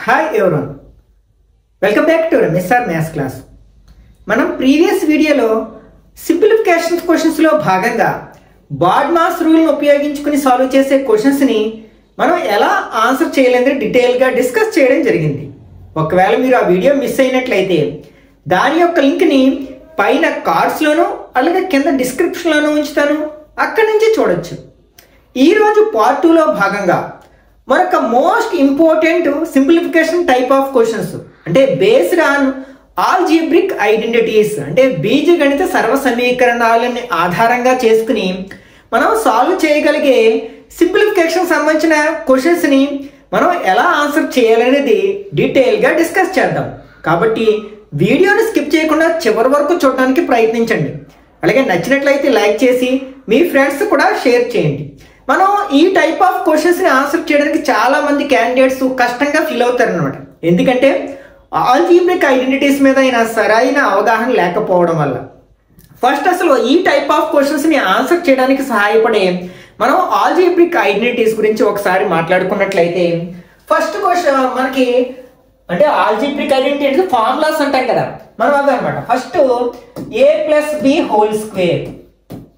Hi everyone, welcome back to MSR Maths class. మనం previous వీడియోలో simplification questions లో భాగంగా బాడ్-మాస్ రూల్ ని ఉపయోగించుకొని సాల్వ్ చేసే క్వశ్చన్స్ ని మనం ఎలా ఆన్సర్ చేయాలని డీటెయిల్ గా డిస్కస్ చేయడం జరిగింది. ఒకవేళ మీరు ఆ వీడియో మిస్ అయినట్లయితే దాని యొక్క లింక్ ని పైన కార్డ్స్ లోను అలాగే కింద డిస్క్రిప్షన్ లోను ఉంచుతాను, అక్కడి నుంచి చూడొచ్చు. ఈ రోజు పార్ట్ 2 లో భాగంగా మరొక most important simplification type of questions అంటే బేస్డ్ ఆన్ ఆల్జీబ్రిక్ ఐడెంటిటీస్ అంటే బీజగణిత సర్వ సమీకరణాలని ఆధారంగా చేసుకుని మనం సాల్వ్ చేయగలిగే సింప్లిఫికేషన్ సంబంధించిన క్వశ్చన్స్ ని మనం ఎలా ఆన్సర్ చేయాలనేది డీటెయిల్ గా డిస్కస్ చేద్దాం. కాబట్టి వీడియోని స్కిప్ చేయకుండా చివరి వరకు చూడడానికి ప్రయత్నించండి. అలాగే నచ్చినట్లయితే లైక్ చేసి మీ ఫ్రెండ్స్ కూడా షేర్ చేయండి. మనం ఈ టైప్ ఆఫ్ క్వశ్చన్స్ ని ఆన్సర్ చేయడానికి చాలా మంది క్యాండిడేట్స్ కష్టంగా ఫీల్ అవుతారు అనమాట. ఎందుకంటే ఆల్జీబ్రిక్ ఐడెంటిటీస్ మీద అయినా సరైన అవగాహన లేకపోవడం వల్ల. ఫస్ట్ అసలు ఈ టైప్ ఆఫ్ క్వశ్చన్స్ ని ఆన్సర్ చేయడానికి సహాయపడే మనం ఆల్జీబ్రిక్ ఐడెంటిటీస్ గురించి ఒకసారి మాట్లాడుకున్నట్లయితే ఫస్ట్ క్వశ్చన్ మనకి అంటే ఆల్జీబ్రిక్ ఐడెంటిటీ ఫార్ములాస్ అంటాం కదా, మనం అదే అనమాట. ఫస్ట్ a+b²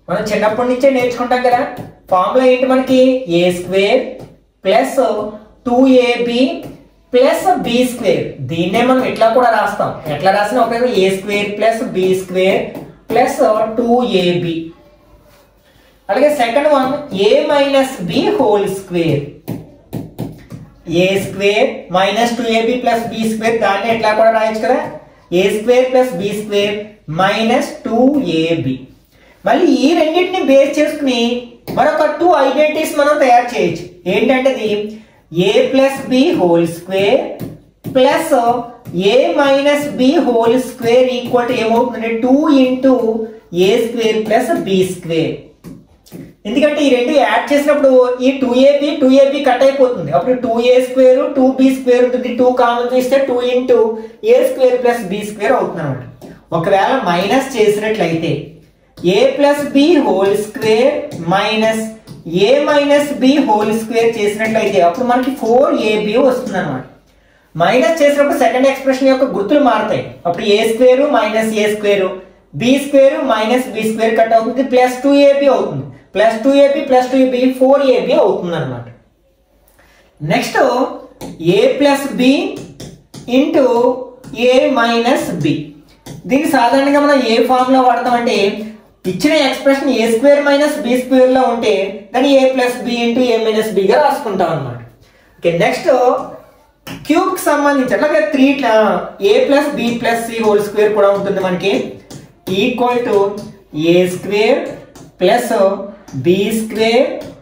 మనం చిన్నప్పటి నుంచే నేర్చుకుంటాం కదా. ఫార్ములా ఏంటి మనకి? a² plus 2ab plus b². దీన్నే మనం ఇట్లా కూడా రాస్తాం. ఎట్లా రాసినా ఒక a² plus b² plus 2ab. అలాగే second one a minus b² a² minus 2ab plus b². దాన్ని ఎట్లా కూడా రాయొచ్చు కదా, a² plus b² minus 2ab. మళ్ళీ ఈ రెండింటిని బేస్ చేసుకుని మరొక 2 ఐడెంటిటీస్ మనం తయారు చేయొచ్చు. ఏంటంటే a+b² plus a minus b² equal to ఏమవుతుందంటే 2 × a² ప్లస్ b². ఎందుకంటే ఈ రెండు యాడ్ చేసినప్పుడు ఈ 2ab కట్ అయిపోతుంది. అప్పుడు 2a² 2b² ఉంటుంది. 2 కామన్ తీస్తే 2 × a² ప్లస్ b² అవుతుంది అనమాట. ఒకవేళ మైనస్ చేసినట్లయితే a+b² minus a minus b² చేసినట్లయితే అప్పుడు మనకి 4ab వస్తుంది అనమాట. మైనస్ చేసినప్పుడు సెకండ్ ఎక్స్ప్రెషన్ యొక్క గుర్తులు మారుతాయి. అప్పుడు a² minus a², b² minus b² cut అవుతుంది, ప్లస్ 2ab అవుతుంది. Plus 2ab plus 2ab 4ab అవుతుంది అనమాట. Next a+b into a minus b. దీన్ని సాధారణంగా మనం ఏ ఫార్ములా వాడతామంటే ఇచ్చిన ఎక్స్ప్రెషన్ a² మైనస్ b² లో ఉంటే దాన్ని a+b into a minus b గా రాసుకుంటాం అనమాట. ఓకే, నెక్స్ట్ క్యూబ్ కి సంబంధించి అట్లాగే a+b+c² కూడా ఉంటుంది మనకి. Equal to a² plus b²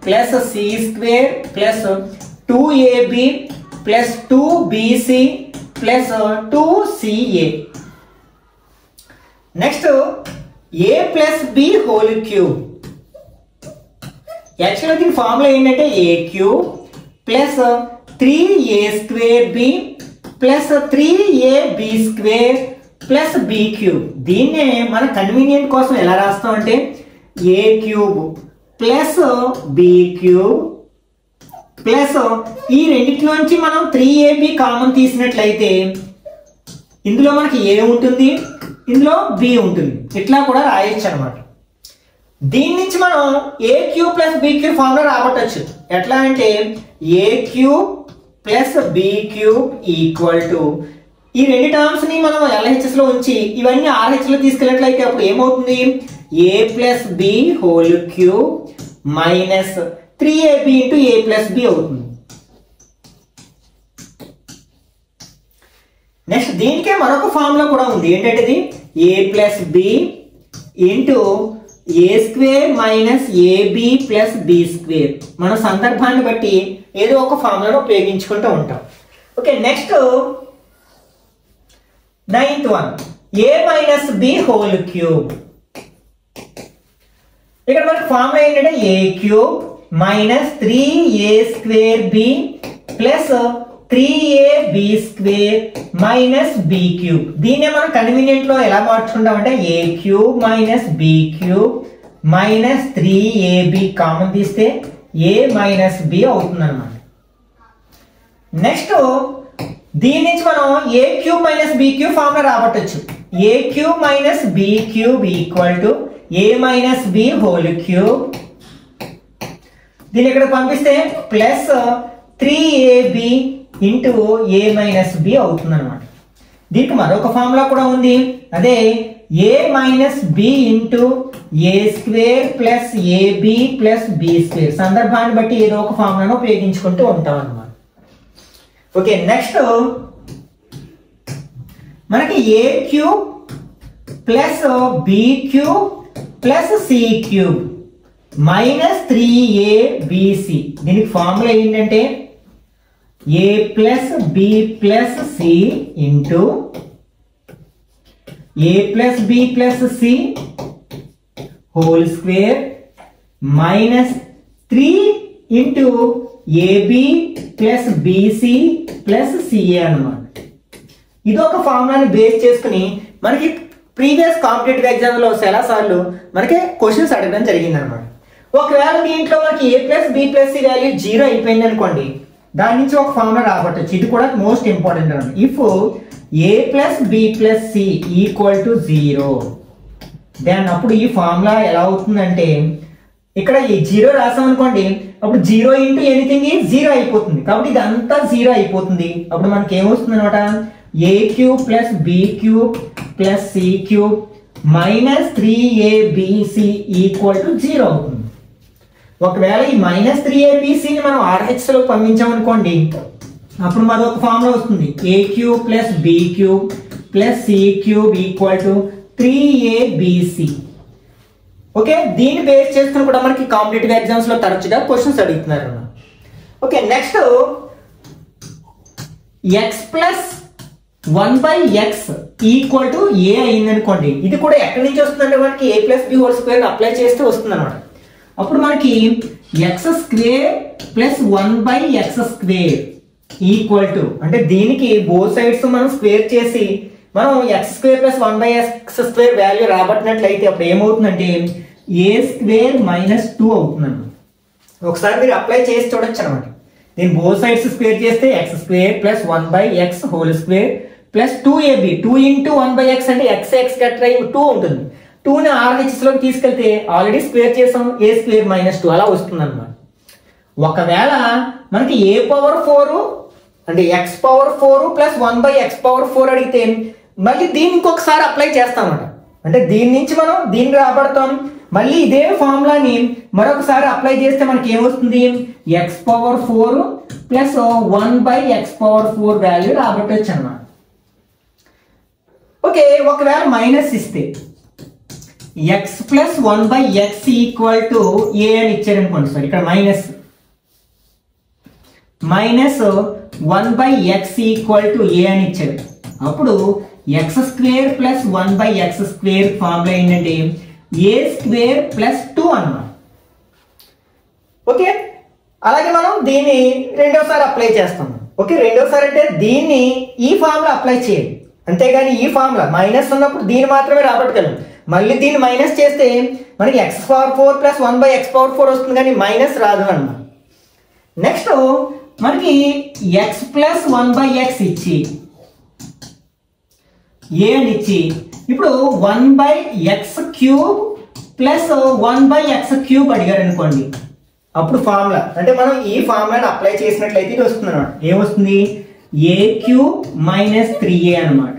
plus c² plus 2ab plus 2bc plus 2ca. Next a+b³ యాక్చువల్గా దీని ఫార్ములా ఏంటంటే a³ plus 3a²b plus 3ab² plus b³ దీన్నే మన కన్వీనియంట్ కోసం ఎలా రాస్తాం అంటే a³ ప్లస్ b³ ప్లస్ ఈ రెండిట్లోంచి మనం 3ab కామన్ తీసినట్లయితే ఇందులో మనకి a ఉంటుంది, ఇందులో b ఉంటుంది. ఇట్లా కూడా రాయొచ్చు అనమాట. దీని నుంచి మనం a³ ప్లస్ b³ ఫార్ములా రాబట్టచ్చు. ఎట్లా అంటే a³ plus b³ equal to ఈ రెండు టర్మ్స్ ని మనం LHS లో ఉంచి ఇవన్నీ RH లో తీసుకెళ్ళినట్లయితే అప్పుడు ఏమవుతుంది? a+b³ minus 3ab into a+b అవుతుంది. నెక్స్ట్ దీనికే మరొక ఫార్ములా కూడా ఉంది. ఏంటంటే a+b into a² minus ab plus b². మన సందర్భాన్ని బట్టి ఏదో ఒక ఫార్ములాను ఉపయోగించుకుంటూ ఉంటాం. Okay, next 9th one a minus b³. ఇక్కడ మనకి ఫార్ములా ఏంటంటే a³ minus 3a²b plus 3ab² minus b³ దీన్నే మనం కన్వీనియంట్ లో ఎలా మార్చుకుంటాం అంటే a³ minus b³ minus 3ab common తీస్తే a మైనస్ b అవుతుంది అనమాట. నెక్స్ట్ దీని నుంచి మనం a cube minus b cube formula రాబట్టచ్చు. A cube minus b cube equal to a minus b whole cube. దీన్ని ఇక్కడ పంపిస్తే plus 3ab into a minus b అవుతుంది అనమాట. దీనికి మరొక ఫార్ములా కూడా ఉంది, అదే a minus b into a square plus ab plus b square. సందర్భాన్ని బట్టి ఏదో ఒక ఫార్ములాను ఉపయోగించుకుంటూ ఉంటాం అన్నమాట. ఓకే, నెక్స్ట్ మనకి a cube plus b cube plus c cube minus 3abc. దీనికి ఫార్ములా ఏంటంటే a plus b plus c into a plus b plus c whole square minus 3 into ab plus bc plus ca అన్నమాట. ఇది ఒక ఫార్ములాని base చేసుకుని మనకి previous competitive exam లో చాలా సార్లు మనకి క్వశ్చన్స్ అడగడం జరిగింది అనమాట. ఒకవేళ దీంట్లో మనకి a plus b plus c value 0 అయిపోయింది అనుకోండి, దాని నుంచి ఒక ఫార్ములా రాబట్టచ్చు. ఇది కూడా మోస్ట్ ఇంపార్టెంట్ అనమాట. If a plus b plus c equal to 0, then అప్పుడు ఈ ఫార్ములా ఎలా అవుతుందంటే ఇక్కడ ఈ 0 రాసాం అనుకోండి, అప్పుడు 0 ఇంటూ ఎనీథింగ్ 0 అయిపోతుంది. కాబట్టి ఇది అంతా 0 అయిపోతుంది. అప్పుడు మనకి ఏమొస్తుంది అనమాట, a cube plus b cube plus c cube minus 3abc equal to 0 అవుతుంది. ఒకవేళ ఈ మైనస్ 3abcని మనం RHS లో పంపించామనుకోండి, అప్పుడు మరొక ఫార్ములా వస్తుంది, a cube plus b cube plus c cube equal to 3abc. Okay, దీన్ని బేస్ చేసుకుని కూడా మనకి కాంపిటేటివ్ ఎగ్జామ్స్ లో తరచుగా క్వశ్చన్స్ అడుగుతున్నారు. Okay, next x plus 1/x equal to a అయింది అనుకోండి, ఇది కూడా ఎక్కడి నుంచి వస్తుందంటే మనకి a plus b whole square apply చేస్తే వస్తుంది అనమాట. అప్పుడు మనకి x square plus 1/x square equal to, అంటే దీనికి బోత్ సైడ్స్ మనం స్క్వేర్ చేసి మనం X square plus 1/x square value రాబట్టినట్లయితే అప్పుడు ఏమవుతుందంటే ఏ స్క్వేర్ మైనస్ 2 అవుతుందండి. ఒకసారి మీరు అప్లై చేసి చూడొచ్చు అనమాట. దీన్ని బోత్ సైడ్స్ స్క్వేర్ చేస్తే X square plus 1/x whole square plus 2ab, 2 into 1/x అంటే x గట్రా 2 ఉంటుంది. 2ని RHS లోకి తీసుకెళ్తే ఆల్రెడీ స్క్వేర్ చేసాం, ఏ స్క్వేర్ మైనస్ 2 అలా వస్తుంది అనమాట. ఒకవేళ మనకి ఏ పవర్ 4 అంటే x power 4 plus 1/x power 4 అడిగితే మళ్ళీ దీన్ని ఇంకొకసారి అప్లై చేస్తామన్నమాట. అంటే దీని నుంచి మనం దీన్ని రాబడతాం, మళ్ళీ ఇదే ఫార్ములాని మరొకసారి అప్లై చేస్తే మనకి ఏమొస్తుంది, x power 4 plus 1/x power 4 value రాబట్టచ్చు అన్నమాట. ఓకే, ఒకవేళ మైనస్ ఇస్తే x plus 1/x equal to a అని ఇచ్చారు అనుకోండి. సార్ ఇక్కడ minus 1/x equal to a అని ఇచ్చారు. అప్పుడు x square plus 1/x square formula ఏంటంటే ఏ స్క్వేర్ ప్లస్ 2 అన్నమాట. ఓకే, అలాగే మనం దీన్ని రెండోసారి అప్లై చేస్తాం. ఓకే, రెండోసారి అంటే దీన్ని ఈ ఫార్ములా అప్లై చేయాలి, అంతేగాని ఈ ఫార్ములా మైనస్ ఉన్నప్పుడు దీన్ని మాత్రమే రాబట్టగలం. మళ్ళీ దీన్ని మైనస్ చేస్తే మనకి x power 4 plus 1/x power 4 వస్తుంది, కానీ మైనస్ రాదు అన్నమాట. నెక్స్ట్ మనకి x ప్లస్ 1/x ఇచ్చి ఏ అని ఇచ్చి ఇప్పుడు 1/x cube plus 1/x cube అడిగారు అనుకోండి, అప్పుడు ఫార్ములా అంటే మనం ఈ ఫార్ములాని అప్లై చేసినట్లయితే ఇది వస్తుంది అనమాట. ఏమొస్తుంది, ఏ క్యూబ్ మైనస్ 3a అనమాట.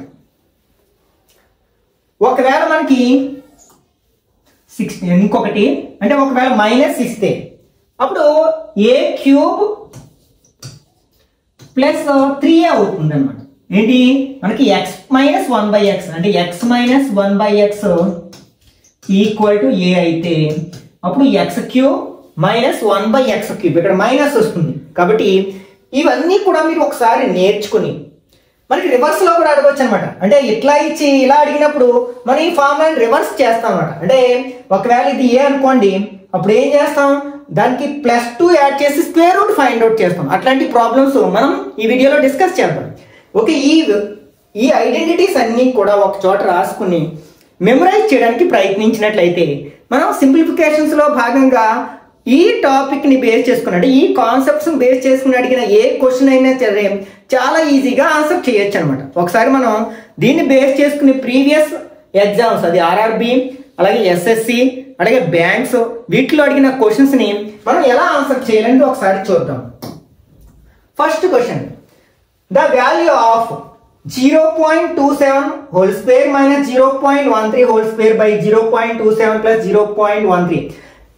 ఒకవేళ మనకి 6 ఇంకొకటి అంటే ఒకవేళ మైనస్ ఇస్తే అప్పుడు ఏ క్యూబ్ ప్లస్ 3a అవుతుంది అనమాట. ఏంటి మనకి x మైనస్ 1/x అంటే x minus 1/x equal to a అయితే అప్పుడు x cube minus 1/x cube ఇక్కడ మైనస్ వస్తుంది. కాబట్టి ఇవన్నీ కూడా మీరు ఒకసారి నేర్చుకుని మనకి రివర్స్ లో కూడా అడగవచ్చు అనమాట. అంటే ఇట్లా ఇచ్చి ఇలా అడిగినప్పుడు మనం ఈ ఫార్ములాని రివర్స్ చేస్తాం అనమాట. అంటే ఒకవేళ ఇది ఏ అనుకోండి, అప్పుడు ఏం చేస్తాం, దానికి +2 యాడ్ చేసి స్క్వేర్ రూట్ ఫైండ్ అవుట్ చేస్తాం. అట్లాంటి ప్రాబ్లమ్స్ మనం ఈ వీడియోలో డిస్కస్ చేద్దాం. ఓకే, ఈ ఐడెంటిటీస్ అన్ని కూడా ఒక చోట రాసుకుని మెమరైజ్ చేయడానికి ప్రయత్నించినట్లయితే మనం సింప్లిఫికేషన్స్ లో భాగంగా ఈ టాపిక్ని బేస్ చేసుకుని అంటే ఈ కాన్సెప్ట్స్ని బేస్ చేసుకుని అడిగిన ఏ క్వశ్చన్ అయినా సరే చాలా ఈజీగా ఆన్సర్ చేయొచ్చు అనమాట. ఒకసారి మనం దీన్ని బేస్ చేసుకుని ప్రీవియస్ ఎగ్జామ్స్, అది ఆర్ఆర్బి, అలాగే ఎస్ఎస్సి, అలాగే బ్యాంక్స్, వీటిలో అడిగిన క్వశ్చన్స్ని మనం ఎలా ఆన్సర్ చేయాలని ఒకసారి చూద్దాం. First question, the value of 0.27 whole square minus 0.13 whole square by 0.27 plus 0.13.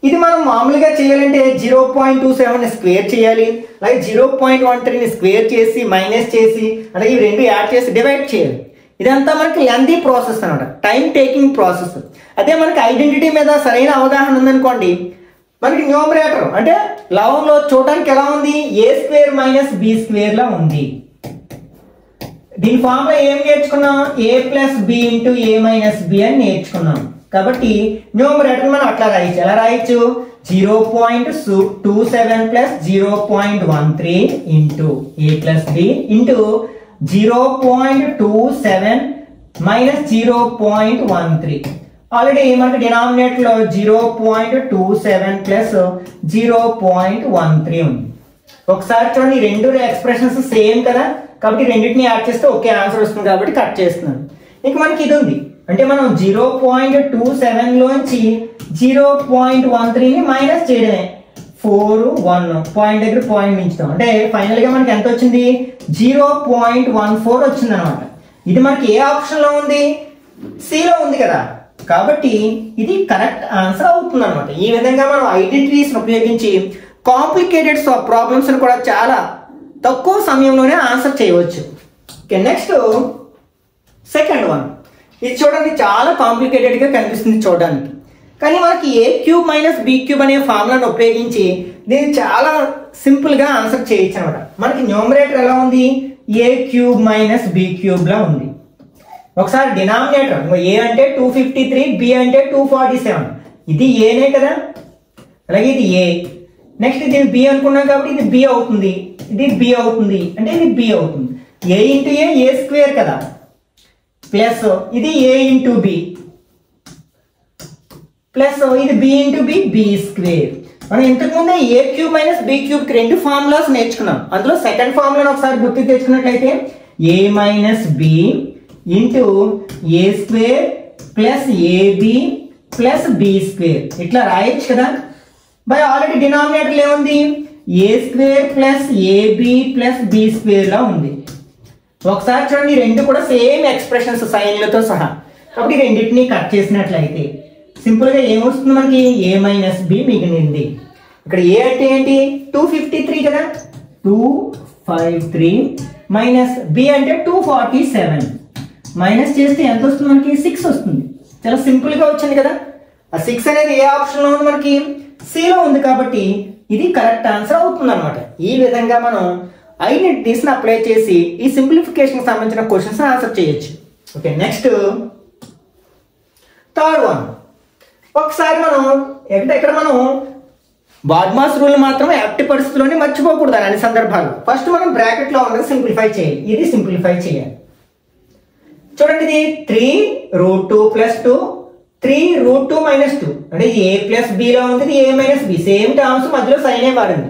ఇది మనం మామూలుగా చేయాలంటే 0.27 స్క్వేర్ చేయాలి, అలాగే 0.13 స్క్వేర్ చేసి మైనస్ చేసి అలాగే ఇవి రెండు యాడ్ చేసి డివైడ్ చేయాలి. ఇదంతా మనకి లెంతీ ప్రాసెస్ అనమాట, టైం టేకింగ్ ప్రాసెస్. అదే మనకి ఐడెంటిటీ మీద సరైన అవగాహన ఉందనుకోండి, మనకి న్యూమరేటర్ అంటే లవంలో చూడడానికి ఎలా ఉంది, ఏ స్క్వేర్ మైనస్ బి స్క్వేర్ లా ఉంది. దీని ఫార్ములా ఏం నేర్చుకున్నాం, a plus b into a minus B అని నేర్చుకున్నాం. కాబట్టి న్యూమరేటర్ మనం అట్లా రాయొచ్చు. ఎలా రాయొచ్చు, 0.27 plus 0.13 into a plus b into 0.27 minus 0.13. Already మనకి డినామినేటర్ లో 0.27 ప్లస్ 0.13 ఉంది. ఒకసారి చూడండి, ఈ రెండు ఎక్స్ప్రెషన్స్ సేమ్ కదా, కాబట్టి రెండింటిని యాడ్ చేస్తే ఒకే ఆన్సర్ వస్తుంది కాబట్టి కట్ చేస్తున్నాను. ఇక మనకి ఇది ఉంది అంటే మనం 0.27 లోంచి 0.13ని మైనస్ చేయడమే. 4 1 పాయింట్ దగ్గర పాయింట్ మించుతాం అంటే ఫైనల్ గా మనకి ఎంత వచ్చింది, 0.14 వచ్చింది అనమాట. ఇది మనకి ఏ ఆప్షన్ లో ఉంది, సిలో ఉంది కదా, కాబట్టి ఇది కరెక్ట్ ఆన్సర్ అవుతుంది అనమాట. ఈ విధంగా మనం ఐడెంటిటీస్ ఉపయోగించి కాంప్లికేటెడ్ ప్రాబ్లమ్స్ కూడా చాలా తక్కువ సమయంలోనే ఆన్సర్ చేయవచ్చు. Okay, next second one. ఇది చూడండి చాలా కాంప్లికేటెడ్ గా కనిపిస్తుంది చూడడానికి, కానీ మనకి a cube minus b cube అనే ఫార్ములాను ఉపయోగించి దీన్ని చాలా సింపుల్ గా ఆన్సర్ చేయొచ్చు అనమాట. మనకి న్యూమరేటర్ ఎలా ఉంది, ఏ క్యూబ్ మైనస్ బి క్యూబ్ లా ఉంది. ఒకసారి డినామినేటర్ ఏ అంటే 253, బి అంటే 247, ఇది ఏనే కదా, అలాగే ఇది ఏ. నెక్స్ట్ దీన్ని బి అనుకున్నాం కాబట్టి ఇది బి అవుతుంది, ఇది బి అవుతుంది అంటే ఇది బి అవుతుంది. ఏ ఇంటూ ఏ స్క్వేర్ కదా, ప్లస్ ఇది ఏ ఇంటూ బి ప్లస్ ఇది బి ఇంటూ బి స్క్వేర్. మనం ఇంతకు ముందే a cube minus b cube కి రెండు ఫార్ములాస్ నేర్చుకున్నాం. అందులో సెకండ్ ఫార్ములాను ఒకసారి గుర్తు తెచ్చుకున్నట్లయితే a minus b into a square plus ab plus b square ఇట్లా రాయొచ్చు కదా. బై ఆల్రెడీ డినామినేటర్ ఏముంది, a square plus ab plus b square లా ఉంది. ఒకసారి చూడండి, రెండు కూడా సేమ్ ఎక్స్ప్రెషన్స్ సైన్లతో సహా, కాబట్టి రెండింటిని కట్ చేసినట్లయితే సింపుల్ గా ఏమొస్తుంది మనకి, ఏ మైనస్ బి మిగిలింది. ఇక్కడ ఏ అంటే ఏంటి, 253 కదా, 253 మైనస్ బి అంటే 247 మైనస్ చేస్తే ఎంత వస్తుంది మనకి, 6 వస్తుంది. చాలా సింపుల్ గా వచ్చింది కదా. ఆ 6 అనేది ఏ ఆప్షన్ లో ఉంది, మనకి సిలో ఉంది, కాబట్టి ఇది కరెక్ట్ ఆన్సర్ అవుతుంది అనమాట. ఈ విధంగా మనం ఐడెంటిటీస్ అప్లై చేసి ఈ సింప్లిఫికేషన్ సంబంధించిన క్వశ్చన్స్ ఆన్సర్ చేయొచ్చు. Okay, next third one. ఒకసారి మనం ఇక్కడ మనం బాడ్మాస్ రూల్ మాత్రం ఎట్టి పరిస్థితుల్లోనే మర్చిపోకూడదు అన్ని సందర్భాల్లో. ఫస్ట్ మనం బ్రాకెట్ లో ఉన్నది సింప్లిఫై చేయాలి, ఇది సింప్లిఫై చేయాలి. చూడండి, ఇది 3√2 + 2 3√2 - 2 అంటే ఏ ప్లస్ బి లో ఉంది, a minus B same terms మధ్యలో సైన్ ఏ వాడింది.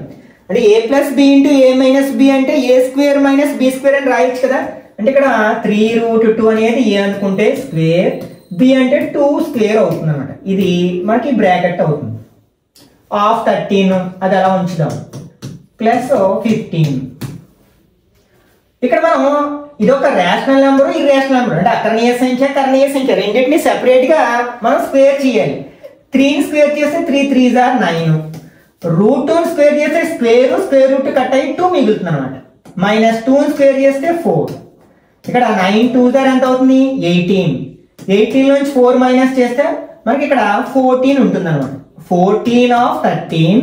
అంటే a plus b into a minus B అంటే ఏ స్క్వేర్ మైనస్ బి స్క్వేర్ అని రాయొచ్చు కదా. అంటే ఇక్కడ 3√2 అనేది ఏ అనుకుంటే స్క్వేర్, బి అంటే 2 స్క్వేర్ అవుతుంది అనమాట. ఇది మనకి బ్రాకెట్ అవుతుంది. ఆఫ్ 13 అది అలా ఉంచుదాం, ప్లస్ 15. ఇక్కడ మనం ఇది ఒక రేషనల్ నెంబర్, ఇర్రేషనల్ నెంబర్ అంటే అకరణీయ సంఖ్య కరణీయ సంఖ్య రెండింటిని సెపరేట్ గా మనం స్క్వేర్ చేయాలి. 3ని స్క్వేర్ చేస్తే 3 3s are 9, √2 స్క్వేర్ చేస్తే స్క్వేర్ రూట్ కట్ అయ్యి 2 మిగులుతుంది అనమాట. -2 స్క్వేర్ చేస్తే 4. ఇక్కడ 9 2s are ఎంత అవుతుంది, 18. 18 నుంచి 4 మైనస్ చేస్తే మనకి ఇక్కడ 14 ఉంటుంది అనమాట. 14 ఆఫ్ 13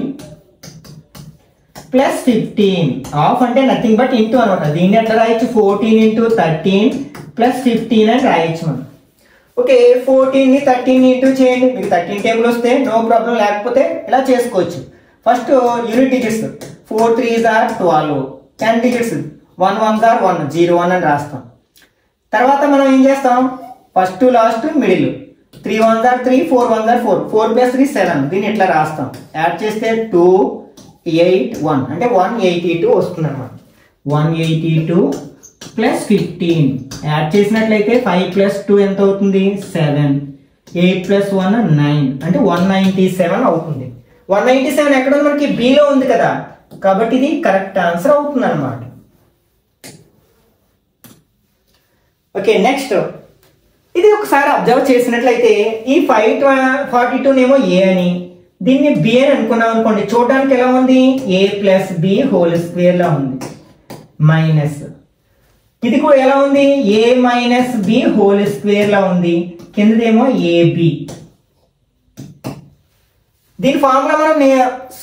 ప్లస్ 15 ఆఫ్ అంటే నథింగ్ బట్ ఇంటూ అనమాట. దీన్ని ఎట్లా రాయొచ్చు, 14 × 13 ప్లస్ 15 అని రాయొచ్చు మనం. ఓకే, 14ని 13ని ఇంటూ చేయండి, మీకు 13 టేబుల్ వస్తే నో ప్రాబ్లం, లేకపోతే ఇలా చేసుకోవచ్చు. First unit digits 4 3s are 12, 10 digits 1 1s are 1 0 1 అని రాస్తాం. తర్వాత మనం ఏం చేస్తాం, first last middle 3 1s are 3, 4 1s are 4, 4 plus 3 7. దీన్ని ఇట్లా రాస్తాం. యాడ్ చేస్తే 2 8 1 అంటే 182 వస్తుంది అన్నమాట. 182 ప్లస్ 15 యాడ్ చేసినట్లయితే 5 ప్లస్ 2 ఎంత అవుతుంది? 7. 8 ప్లస్ 1 9 అంటే 197 అవుతుంది. 197 ఎక్కడ ఉంది? మనకి బిలో ఉంది కదా, కాబట్టి ఇది కరెక్ట్ ఆన్సర్ అవుతుంది అన్నమాట. ఓకే, నెక్స్ట్ ఇది ఒకసారి అబ్జర్వ్ చేసినట్లయితే ఈ 542 నేమో ఏ అని, దీన్ని బి అని అనుకున్నాం అనుకోండి. చూడడానికి ఎలా ఉంది? A plus b whole square లా ఉంది. మైనస్ ఇది కూడా ఎలా ఉంది? A minus b whole square లా ఉంది. కిందదేమో ఏబి. దీని ఫార్ములా మనం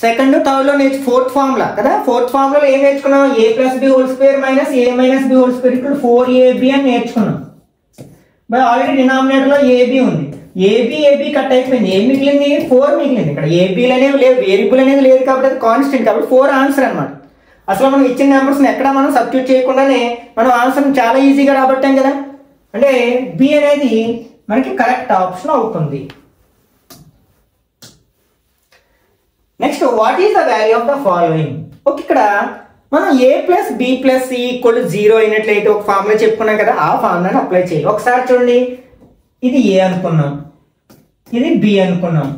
సెకండ్ థర్డ్ లో ఫోర్త్ ఫార్ములా కదా. ఫోర్త్ ఫార్ములాలో ఏం నేర్చుకున్నాం? A plus b whole square minus a minus b whole square ఇక్కడ 4ab అని నేర్చుకున్నాం. బై ఆల్రెడీ డినామినేటర్ లో ఏబి ఉంది. ఏబి కట్ అయిపోయింది. ఏం మిగిలింది? 4 మిగిలింది. ఇక్కడ ఏబీలు అనేవి లేవు, వేరియబుల్ అనేది లేదు కాబట్టి అది కాన్స్టెంట్, కాబట్టి 4 ఆన్సర్ అనమాట. అసలు మనం ఇచ్చిన నెంబర్స్ ఎక్కడ మనం సబ్స్టిట్యూట్ చేయకుండానే మనం ఆన్సర్ చాలా ఈజీగా రాబట్టాం కదా. అంటే బి అనేది మనకి కరెక్ట్ ఆప్షన్ అవుతుంది. Next, what is the value of the following? Okay, ఇక్కడ మనం a plus b plus c equal 0 అయినట్లయితే ఒక ఫార్ములా చెప్పుకున్నాం కదా, ఆ ఫార్ములాని అప్లై చేయాలి. ఒకసారి చూడండి, ఇది ఏ అనుకున్నాం, ఇది బి అనుకున్నాం,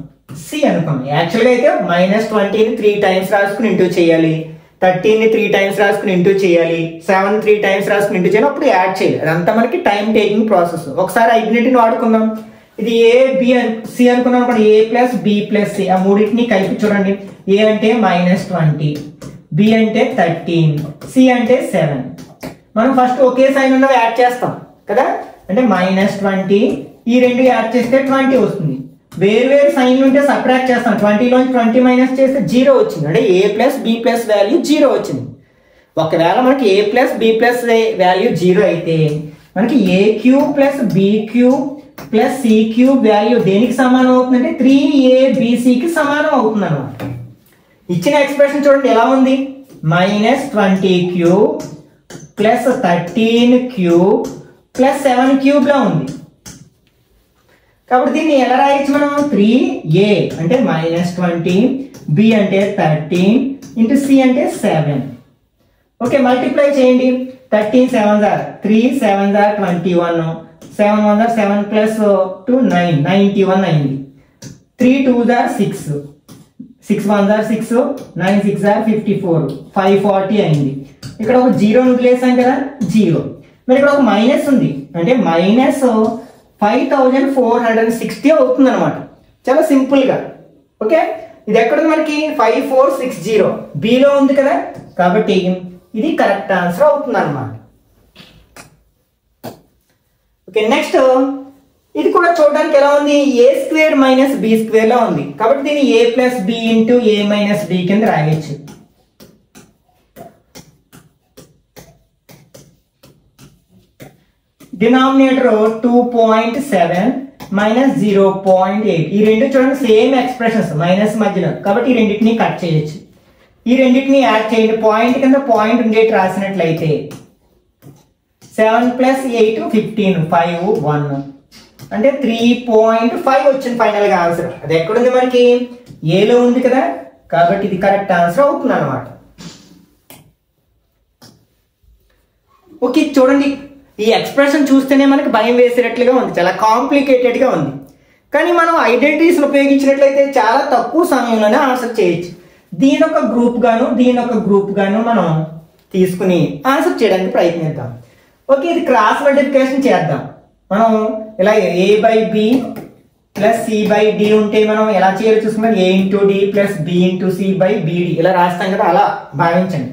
సి అనుకున్నాం. యాక్చువల్గా అయితే -20ని 3 టైమ్స్ రాసుకుని ఇంటూ చేయాలి, 13ని 3 టైమ్స్ రాసుకుని ఇంటూ చేయాలి, 7 3 టైమ్స్ రాసుకుని ఇంటూ చేయాలి, అప్పుడు యాడ్ చేయాలి. అదంతా మనకి టైం టేకింగ్ ప్రాసెస్. ఒకసారి ఐడెంటిటీని వాడుకుందాం. ఇది ఏ బి సి అనుకున్నాం అనుకోండి. ఏ ప్లస్ బి ప్లస్ సి, ఆ మూడింటిని కలిపి చూడండి. ఏ అంటే -20, బి అంటే 13, సి అంటే 7. మనం ఫస్ట్ ఒకే సైన్ ఉన్నవి యాడ్ చేస్తాం కదా. అంటే -20 ఈ రెండు యాడ్ చేస్తే 20 వస్తుంది. వేరు సైన్లు ఉంటే సబ్ట్రాక్ట్ చేస్తాం. 20లోంచి 20 మైనస్ చేస్తే 0 వచ్చింది. అంటే a plus b plus value 0 వచ్చింది. ఒకవేళ మనకి a plus b plus value 0 అయితే మనకి a cube plus b cube plus c cube value దేనికి సమానం అవుతుందంటే 3abcకి సమానం అవుతుంది అన్నమాట. ఇచ్చిన ఎక్స్ప్రెషన్ చూడండి ఎలా ఉంది? -20 cube plus 13 cube plus 7 cube లా ఉంది. కాబట్టి దీన్ని ఎలా రాయొచ్చు మనం? 3a అంటే -20, b అంటే 13 ఇంటూ c అంటే 7. ఓకే, మల్టిప్లై చేయండి. 13 7s are 3, 7s are 21, 7 1s are 7 plus 2 9, 91 అయింది. 3 2s are 6, 6 1s are 6, 9 6s are 54, 540 అయింది. ఇక్కడ ఒక 0 వదిలేసాం కదా, 0. మరి ఇక్కడ ఒక మైనస్ ఉంది అంటే -5460 అవుతుంది అనమాట. చాలా సింపుల్ గా. ఓకే, ఇది ఎక్కడుంది మనకి? 5460 బిలో ఉంది కదా, కాబట్టి ఇది కరెక్ట్ ఆన్సర్ అవుతుంది అనమాట. ఓకే, నెక్స్ట్ ఇది కూడా చూడడానికి ఎలా ఉంది? ఏ స్క్వేర్ మైనస్ బి స్క్వేర్ లా ఉంది. కాబట్టి దీన్ని ఏ plus b into a minus B కింద రాయొచ్చు. Denominator 2.7 minus 0.8. ఈ రెండు చూడండి సేమ్ ఎక్స్ప్రెషన్స్ మైనస్ మధ్యలో, కాబట్టి ఈ రెండింటిని కట్ చేయొచ్చు. ఈ రెండింటిని యాడ్ చేయండి. పాయింట్ కింద పాయింట్ ఉండేటి రాసినట్లయితే 7 ప్లస్ 8 15, 5 1 అంటే 3.5 వచ్చింది ఫైనల్ గా ఆన్సర్. అది ఎక్కడుంది మనకి? ఏలో ఉంది కదా, కాబట్టి ఇది కరెక్ట్ ఆన్సర్ అవుతుంది అనమాట. ఓకే, చూడండి ఈ ఎక్స్ప్రెషన్ చూస్తేనే మనకి భయం వేసేటట్లుగా ఉంది, చాలా కాంప్లికేటెడ్ గా ఉంది. కానీ మనం ఐడెంటిటీస్ ఉపయోగించినట్లయితే చాలా తక్కువ సమయంలోనే ఆన్సర్ చేయొచ్చు. దీని ఒక గ్రూప్ గాను మనం తీసుకుని ఆన్సర్ చేయడానికి ప్రయత్నిద్దాం. ఓకే, ఇది క్రాస్ మల్టిప్లికేషన్ చేద్దాం. మనం ఇలా a by b plus c by d ఉంటే మనం ఎలా చేయాలో చూసుకున్నాం. a into d plus b into c by bd ఇలా రాస్తాం కదా, అలా భావించండి.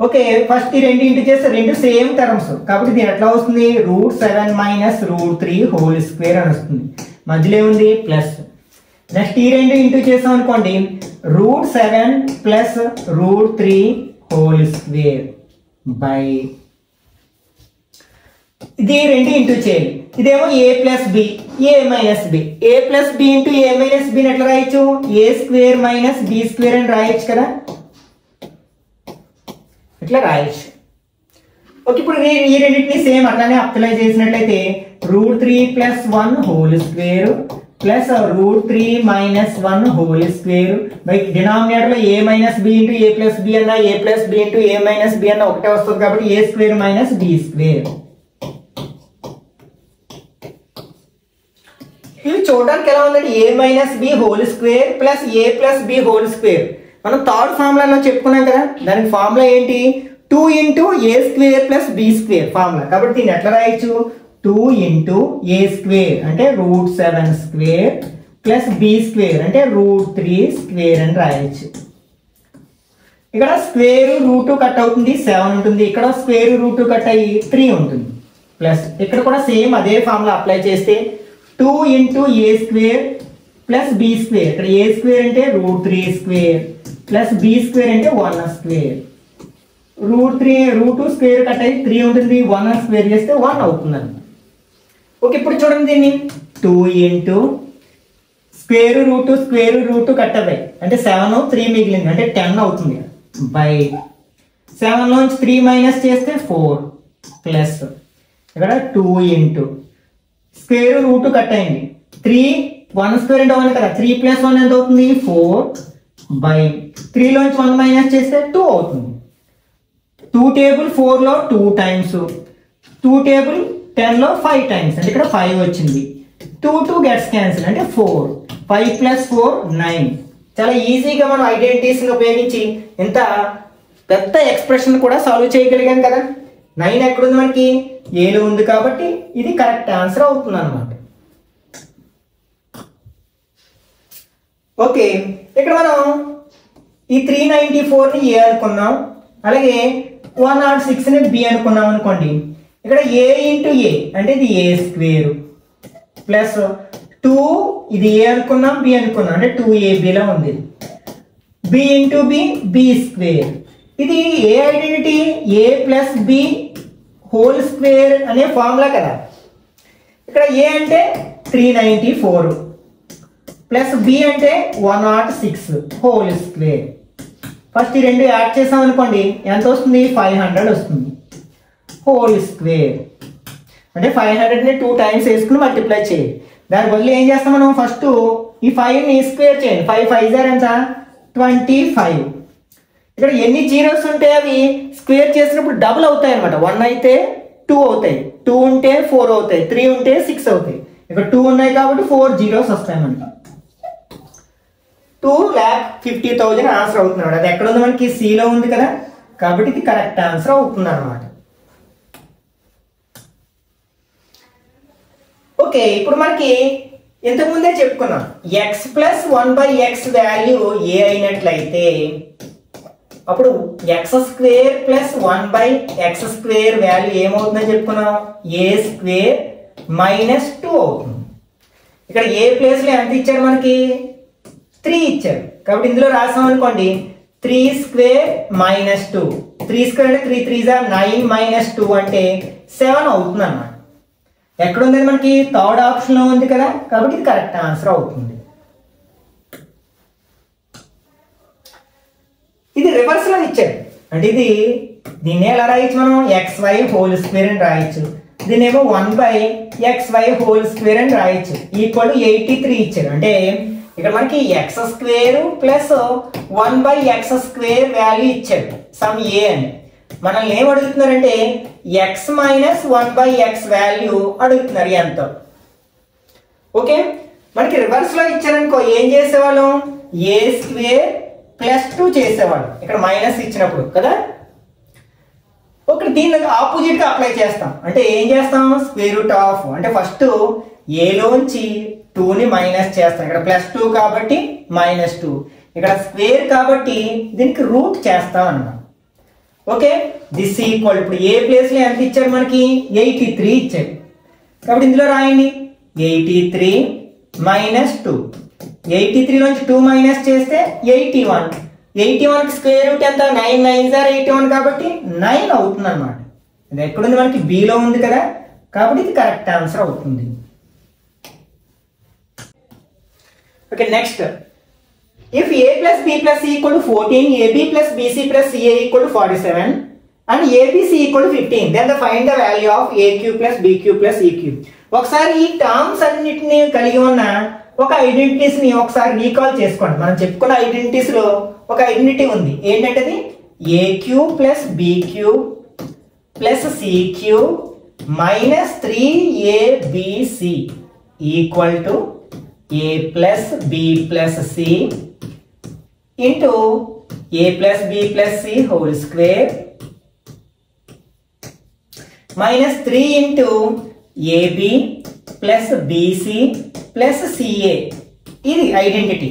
ఓకే, ఫస్ట్ ఈ రెండు ఇంటూ చేస్తే రెండు సేమ్ టర్మ్స్, కాబట్టి దీని ఎట్లా వస్తుంది? √7 మైనస్ √3 హోల్ స్క్వేర్ అని వస్తుంది. మధ్యలో ఏముంది? ప్లస్. నెక్స్ట్ ఈ రెండు ఇంటూ చేసాం అనుకోండి, √7 ప్లస్ √3 హోల్ స్క్వేర్ బై ఇది రెండు ఇంటూ చేయాలి. ఇదేమో ఏ plus B A minus B. A plus b into a minus బిని ఎట్లా రాయొచ్చు? ఏ స్క్వేర్ మైనస్ బి స్క్వేర్ అని రాయొచ్చు కదా, ఇట్లా రాయొచ్చు. ఓకే, ఇప్పుడు ఈ రెండింటిని సేమ్ అట్లానే అప్లై చేసినట్లయితే √3 plus 1 whole square plus √3 minus 1 whole square by denominator లో a minus b into a plus b అన్న a plus b into a minus b అన్న ఒకటే వస్తుంది కాబట్టి a square minus b square. ఇది చూడడానికి ఎలా ఉందండి a minus b whole square plus a plus b whole square. మనం థర్డ్ ఫార్ములాలో చెప్పుకున్నాం కదా, దానికి ఫార్ములా ఏంటి 2 into a square plus b square formula. కాబట్టి దీన్ని ఎట్లా రాయొచ్చు 2 into a square అంటే √7 square plus b square అంటే √3 square అని రాయొచ్చు. ఇక్కడ స్క్వేర్ రూట్ కట్ అవుతుంది 7 ఉంటుంది, ఇక్కడ స్క్వేర్ రూట్ కట్ అయ్యి 3 ఉంటుంది ప్లస్ ఇక్కడ కూడా సేమ్ అదే ఫార్ములా అప్లై చేస్తే 2 into a square plus b square. ఇక్కడ a square అంటే √3 square plus b square అంటే 1 square. √2 స్క్వేర్ కట్ అయ్యి 3 ఉంటుంది, 1 స్క్వేర్ చేస్తే 1 అవుతుంది. ఓకే, ఇప్పుడు చూడండి దీన్ని 2 into స్క్వేర్ రూట్ కట్ అవ్వాయి అంటే 7 3 మిగిలింది అంటే 10 అవుతుంది బై 7 లోంచి 3 మైనస్ చేస్తే 4 ప్లస్ ఇక్కడ 2 into స్క్వేర్ రూట్ కట్ అయింది 3 1 స్క్వేర్ అంటే 1 కదా, 3 plus 1 ఎంత అవుతుంది 4 బై 3 లోంచి 1 మైనస్ చేస్తే 2 అవుతుంది. 2 టేబుల్ 4 లో 2 టైమ్స్, 2 టేబుల్ 10 లో 5 టైమ్స్ అంటే ఇక్కడ 5 వచ్చింది. 2 గెట్స్ క్యాన్సిల్ అంటే 4, 5 plus 4 9. చాలా ఈజీగా మనం ఐడెంటిటీస్ ఉపయోగించి ఇంత పెద్ద ఎక్స్ప్రెషన్ కూడా సాల్వ్ చేయగలిగాం కదా. 9 ఎక్కడుంది మనకి ఏలో ఉంది కాబట్టి ఇది కరెక్ట్ ఆన్సర్ అవుతుంది అన్నమాట. ఓకే, ఇక్కడ మనం ఈ 394 ని ఏ అనుకున్నాం, అలాగే 106 ని బి అనుకున్నాం అనుకోండి. ఇక్కడ a ఇంటూ ఏ అంటే ఇది a స్క్వేర్ ప్లస్ 2 ఇది a అనుకున్నాం b అనుకున్నాం అంటే 2ab లా ఉంది, b ఇంటూ b స్క్వేర్. ఇది ఏ identity a plus b whole square అనే ఫార్ములా కదా. ఇక్కడ a అంటే 394 ప్లస్ b అంటే 106 హోల్ స్క్వేర్. ఫస్ట్ ఈ రెండు యాడ్ చేసాం అనుకోండి ఎంత వస్తుంది 500 వస్తుంది హోల్ స్క్వేర్. అంటే 500 ని 2 టైమ్స్ వేసుకుని మల్టిప్లై చేయాలి. దాని బదులు ఏం చేస్తాం మనం ఫస్ట్ ఈ 5 ని స్క్వేర్ చేయండి. 5 5 ఎంత 25. ఇక్కడ ఎన్ని జీరోస్ ఉంటే అవి స్క్వేర్ చేసినప్పుడు డబుల్ అవుతాయి అనమాట. 1 అయితే 2 అవుతాయి, 2 ఉంటే 4 అవుతాయి, 3 ఉంటే 6 అవుతాయి. ఇక్కడ 2 ఉన్నాయి కాబట్టి 4 జీరోస్ వస్తాయి మనకి. 2,50,000 ఆన్సర్ అవుతున్నాడు. అది ఎక్కడ ఉంది మనకి సిలో ఉంది కదా, కాబట్టి ఇది కరెక్ట్ ఆన్సర్ అవుతుంది అనమాట. ఓకే, ఇప్పుడు మనకి ఇంతకుముందే చెప్పుకున్నాం x plus 1/x value a అయినట్లయితే అప్పుడు x square plus 1/x square value ఏమవుతుందని చెప్పుకున్నాం a స్క్వేర్ మైనస్ 2 అవుతుంది. ఇక్కడ ఏ ప్లేస్ లో ఎంత ఇచ్చారు మనకి 3 ఇచ్చారు కాబట్టి ఇందులో రాసాం అనుకోండి 3 స్క్వేర్ మైనస్ 2. 3 స్క్వేర్ అంటే 3 3 9 మైనస్ 2 అంటే 7 అవుతుంది అన్నమాట. ఎక్కడ ఉంది మనకి థర్డ్ ఆప్షన్ లో ఉంది కదా, కాబట్టి ఇది కరెక్ట్ ఆన్సర్ అవుతుంది. ఇది రివర్స్ లో ఇచ్చాడు అంటే ఇది దీన్ని ఎలా రాయొచ్చు మనం xy హోల్ స్క్వేర్ అని రాయొచ్చు, దీన్నేమో 1/xy హోల్ స్క్వేర్ అని రాయొచ్చు. ఈక్వల్ 83 ఇచ్చారు అంటే ఇక్కడ మనకి x square plus 1/x square value ఇచ్చాడు సమ్ ఏ అని. మనల్ని ఏం అడుగుతున్నారంటే x మైనస్ 1/x వాల్యూ అడుగుతున్నారు ఎంత. ఓకే, మనకి రివర్స్ లో ఇచ్చారనుకో ఏం చేసేవాళ్ళం a స్క్వేర్ ప్లస్ 2 చేసేవాళ్ళం ఇక్కడ మైనస్ ఇచ్చినప్పుడు కదా. ఓకే, దీన్ని ఆపోజిట్ గా అప్లై చేస్తాం అంటే ఏం చేస్తాం స్క్వేర్ రూట్ ఆఫ్ అంటే ఫస్ట్ a లోంచి 2 ని మైనస్ చేస్తాం. ఇక్కడ +2 కాబట్టి -2, ఇక్కడ స్క్వేర్ కాబట్టి దీనికి రూట్ చేస్తాం అన్నమాట. ఓకే, దిస్ ఈక్వల్ ఇప్పుడు ఏ ప్లేస్ లో ఎంత ఇచ్చారు మనకి 83 ఇచ్చారు కాబట్టి ఇందులో రాయండి 83 -2. 83 నుంచి 2 మైనస్ చేస్తే 81. 81 కి స్క్వేర్ రూట్ ఎంత 9 9 81 కాబట్టి 9 అవుతుంది అన్నమాట. ఇది ఎక్కడుంది మనకి b లో ఉంది కదా, కాబట్టి ఇది కరెక్ట్ ఆన్సర్ అవుతుంది. Okay, next if a plus b plus c equal to 14, ab plus bc plus ca equal to 47 and abc equal to 15, then find the value of aq plus bq plus eq. ఒకసారి ఈ terms అన్నిటిని కలిగి ఉన్న ఒక identities ని ఒకసారి recall చేసుకోండి. మనం చెప్పుకున్న ఐడెంటిటీస్ లో ఒక ఐడెంటిటీ ఉంది. ఏంటంటే అది a cube plus b cube plus c cube minus 3abc equal to a plus b plus c into a plus b plus c whole square minus 3 into ab plus bc plus ca. ఇది identity.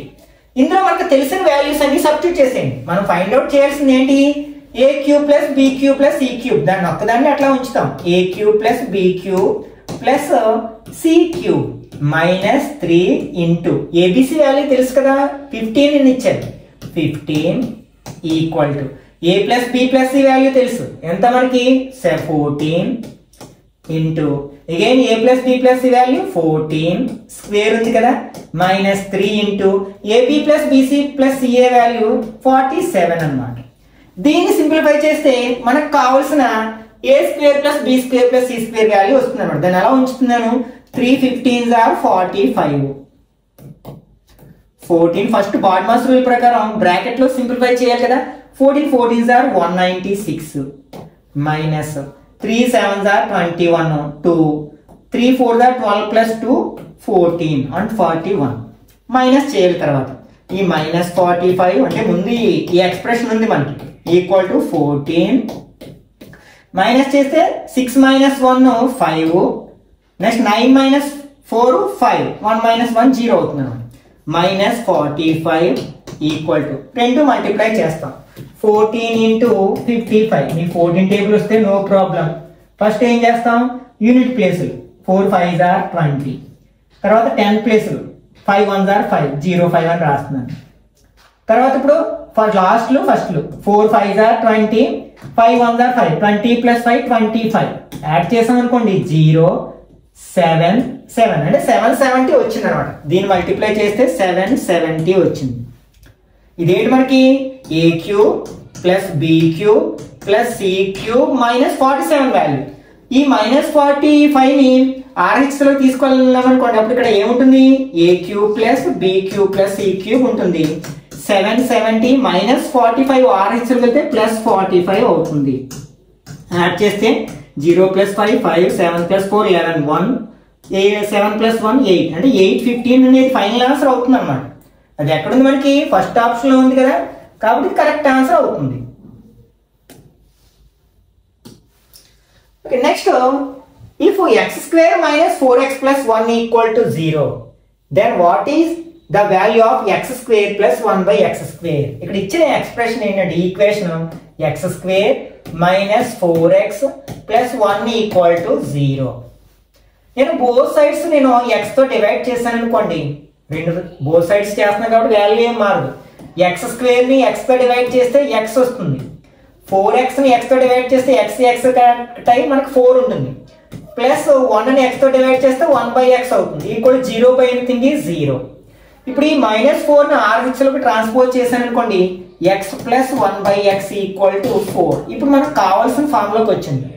ఇందులో మనకు తెలిసిన values అన్ని substitute చేసేయండి. మనం find out చేయాల్సింది ఏంటి? A cube plus b cube plus c cube. దాన్ని ఒక్కదాన్ని అట్లా ఉంచుతాం. A cube plus b cube plus c cube minus 3 into abc value తెలుసు కదా 15 అని ఇచ్చారు. 15 equal to a plus b plus c value తెలుసు ఎంత మనకి 14 into again a plus b plus c value 14 square ఉంది కదా minus 3 into ab plus bc plus ca value 47 అన్నమాట. దీన్ని సింప్లిఫై చేస్తే మనకు కావాల్సిన a square plus b square plus c square value వస్తుంది అనమాట. దాన్ని ఎలా ఉంచుతున్నాను 3 15s are 45. 14 first BODMAS rule ప్రకారం బ్రాకెట్ లో సింప్లిఫై చేయాలి కదా 14 14s are 196 minus 3 7s are 21 2 3 4s are 12 plus 2 14 and 41 minus చేయాలి. తర్వాత ఈ మైనస్ 45 అంటే ముందు ఈ ఎక్స్ప్రెషన్ ఉంది మనకి ఈక్వల్ టు 14 మైనస్ చేస్తే 6 మైనస్ 1 5 నెక్స్ట్ 9 మైనస్ 4 5 1 మైనస్ 1 0 అవుతుంది మైనస్ 45 ఈక్వల్ టు 2 మల్టిప్లై చేస్తాం 14 ఇంటూ 55. మీ 14 టేబుల్ వస్తే నో ప్రాబ్లం. ఫస్ట్ ఏం చేస్తాం యూనిట్ ప్లేసులు 4 5s are 20 తర్వాత 10 ప్లేసులు 5 1s are 5 0 5 అని రాస్తున్నాను. తర్వాత ఇప్పుడు లాస్ట్ లో ఫస్ట్ లో 4 5s are 20 5 1s are 5 20 plus 5 25 add చేసాం అనుకోండి 0 7 7 అంటే 770 వచ్చింది అనమాట. దీన్ని మల్టిప్లై చేస్తే 770 వచ్చింది. ఇదేంటి మనకి a cube plus b cube plus c cube minus 47 value. ఈ మైనస్ 45 ని ఆర్హెచ్ లో తీసుకెళ్ళామనుకోండి అప్పుడు ఇక్కడ ఏముంటుంది a cube plus b cube plus c cube ఉంటుంది. 770 మైనస్ 45 ఆర్హెచ్ లో వెళ్తే ప్లస్ 45 అవుతుంది. యాడ్ చేస్తే 0 ప్లస్ 5 5 7 ప్లస్ 4 11 1 7 ప్లస్ 1 8 అంటే 815 అనేది ఫైనల్ ఆన్సర్ అవుతుంది అనమాట. అది ఎక్కడుంది మనకి ఫస్ట్ ఆప్షన్ లో ఉంది కదా కాబట్టి కరెక్ట్ ఆన్సర్ అవుతుంది. Next if x square minus 4x plus 1 equal to 0 then what is the value of x square plus 1 by x square. ఇక్కడ ఇచ్చిన ఎక్స్ప్రెషన్ ఏంటంటే equation x square minus 4x plus 1 equal to 0. నేను both sides నేను x తో divide చేశాను అనుకోండి రెండు both sides చేస్తున్నాను కాబట్టి వాల్యూ ఏం మారదు. ఎక్స్ స్క్వేర్ ని ఎక్స్ తో డివైడ్ చేస్తే ఎక్స్ వస్తుంది. 4x ని ఎక్స్ తో డివైడ్ చేస్తే ఎక్స్ ఎక్స్ టైం మనకు 4 ఉంటుంది. ప్లస్ 1 ని ఎక్స్ తో డివైడ్ చేస్తే 1 బై ఎక్స్ అవుతుంది ఈక్వల్ 0 బై ఎనీథింగ్ ఈజ్ 0. ఇప్పుడు ఈ మైనస్ 4 ని ఆర్హెచ్ లోకి ట్రాన్స్పోజ్ చేశాను అనుకోండి x plus 1 by x equal to 4. ఇప్పుడు మనకు కావాల్సిన ఫామ్ లోకి వచ్చింది.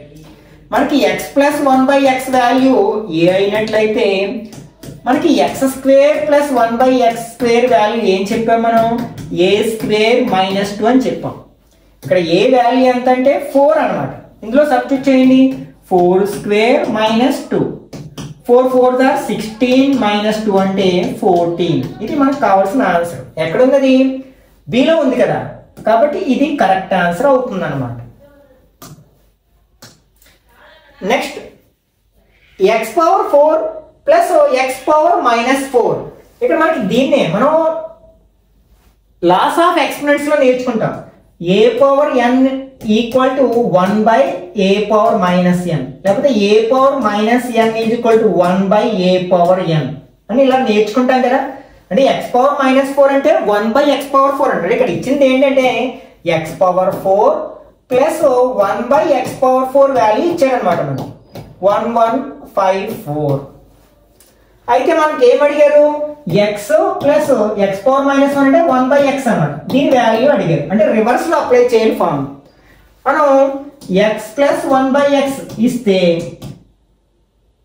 మనకి x plus 1 by x value a అయినట్లయితే మనకి x square plus 1 by x square value ఏం చెప్పాం మనం ఏ స్క్వేర్ మైనస్ 2 అని చెప్పాం. ఇక్కడ ఏ వాల్యూ ఎంత అంటే 4 అనమాట. ఇందులో సబ్స్టిట్యూట్ చేయండి 4 square minus 2 4 4s are 16 minus 2 అంటే 14. ఇది మనకు కావాల్సిన ఆన్సర్. ఎక్కడ ఉన్నది బిలో ఉంది కదా కాబట్టి ఇది కరెక్ట్ ఆన్సర్ అవుతుంది అనమాట. Next X power 4 plus X power minus 4. ఇక్కడ మనకి దీన్నే మనం లాస్ ఆఫ్ ఎక్స్పోనెంట్స్ లో నేర్చుకుంటాం. A power n equal to 1 by a power minus n లేకపోతే a power minus n equal to 1 by a power n అని ఇలా నేర్చుకుంటాం కదా. అంటే ఎక్స్ పవర్ మైనస్ 4 అంటే 1 బై ఎక్స్ పవర్ 4 అంటే ఇక్కడ ఇచ్చింది ఏంటంటే X power 4 plus 1 by X power 4 value ఇచ్చారనమాట మనకి 1154. అయితే మనకి ఏం అడిగారు X plus X power minus 1 అంటే 1 బై ఎక్స్ అన్నమాట. దీని వాల్యూ అడిగారు అంటే రివర్స్ లో అప్లై చేయాలి ఫార్మ్. మనం ఎక్స్ ప్లస్ 1 బై ఎక్స్ ఇస్తే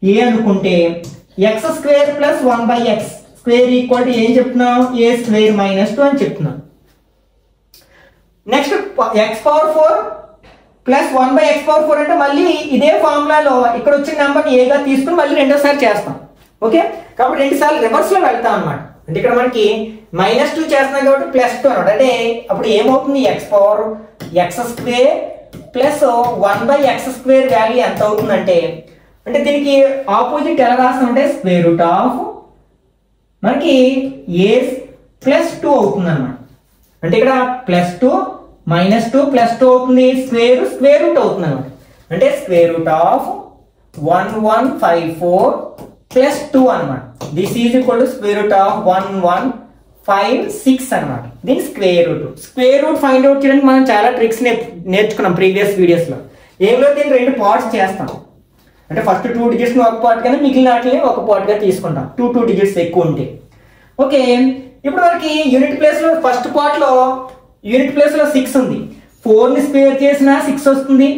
ఏ అనుకుంటే X square plus 1/x square equal to ఏం చెప్తున్నాం, ఏ స్క్వేర్ మైనస్ 2 అని చెప్తున్నాం. Next X power 4 plus 1/x power 4 అంటే మళ్ళీ ఇదే ఫార్ములాలో ఇక్కడ వచ్చిన నెంబర్ని ఏగా తీసుకుని మళ్ళీ రెండోసారి చేస్తాం. ఓకే, కాబట్టి 2 సార్లు రివర్స్లో వెళ్తాం అనమాట. అంటే ఇక్కడ మనకి -2 చేస్తున్నాం కాబట్టి +2 అనమాట. అంటే అప్పుడు ఏమవుతుంది, X power X square plus 1/x square value ఎంత అవుతుందంటే, అంటే దీనికి ఆపోజిట్ ఎలా రాస్తామంటే స్క్వేర్ రూట్ ఆఫ్ మనకి ఏ +2 అవుతుంది అనమాట. అంటే ఇక్కడ +2 -2 +2 అవుతుంది, స్క్వేర్ రూట్ అవుతుంది అనమాట. అంటే స్క్వేర్ రూట్ ఆఫ్ 1154 +2 అనమాట. This is equal to square root of 1156 అనమాట. దీని స్క్వేర్ రూట్ ఫైండ్ అవుట్ చేయడానికి మనం చాలా ట్రిక్స్ నేర్చుకున్నాం ప్రీవియస్ వీడియోస్ లో. ఏమిలో దీన్ని 2 పార్ట్స్ చేస్తాం. అంటే ఫస్ట్ 2 డిజిట్స్ ఒక పార్ట్ కానీ మిగిలిన వాటిని ఒక పార్ట్ గా తీసుకుంటాం, 2 డిజిట్స్ ఎక్కువ ఉంటే. ఓకే, ఇప్పుడు మనకి యూనిట్ ప్లేస్ లో ఫస్ట్ పార్ట్ లో యూనిట్ ప్లేస్ లో 6 ఉంది. 4 ని స్క్వేర్ చేసినా 6 వస్తుంది,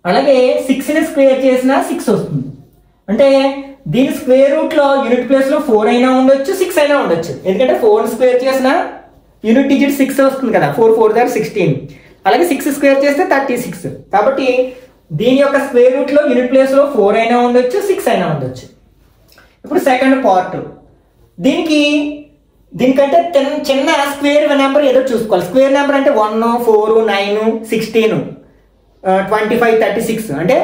అలాగే 6 ని స్క్వేర్ చేసినా 6 వస్తుంది. అంటే దీని స్క్వేర్ రూట్ లో యూనిట్ ప్లేస్ లో 4 అయినా ఉండొచ్చు, 6 అయినా ఉండొచ్చు. ఎందుకంటే 4 స్క్వేర్ చేసినా యూనిట్ డిజిట్ 6 వస్తుంది కదా, 4 4 16. అలాగే 6 స్క్వేర్ చేస్తే 36. కాబట్టి దీని యొక్క స్క్వేర్ రూట్ లో యూనిట్ ప్లేస్ లో 4 అయినా ఉండొచ్చు, 6 అయినా ఉండొచ్చు. ఇప్పుడు సెకండ్ పార్ట్, దీనికంటే చిన్న స్క్వేర్ నెంబర్ ఏదో చూసుకోవాలి. స్క్వేర్ నెంబర్ అంటే 1 4 9 16 25 36. అంటే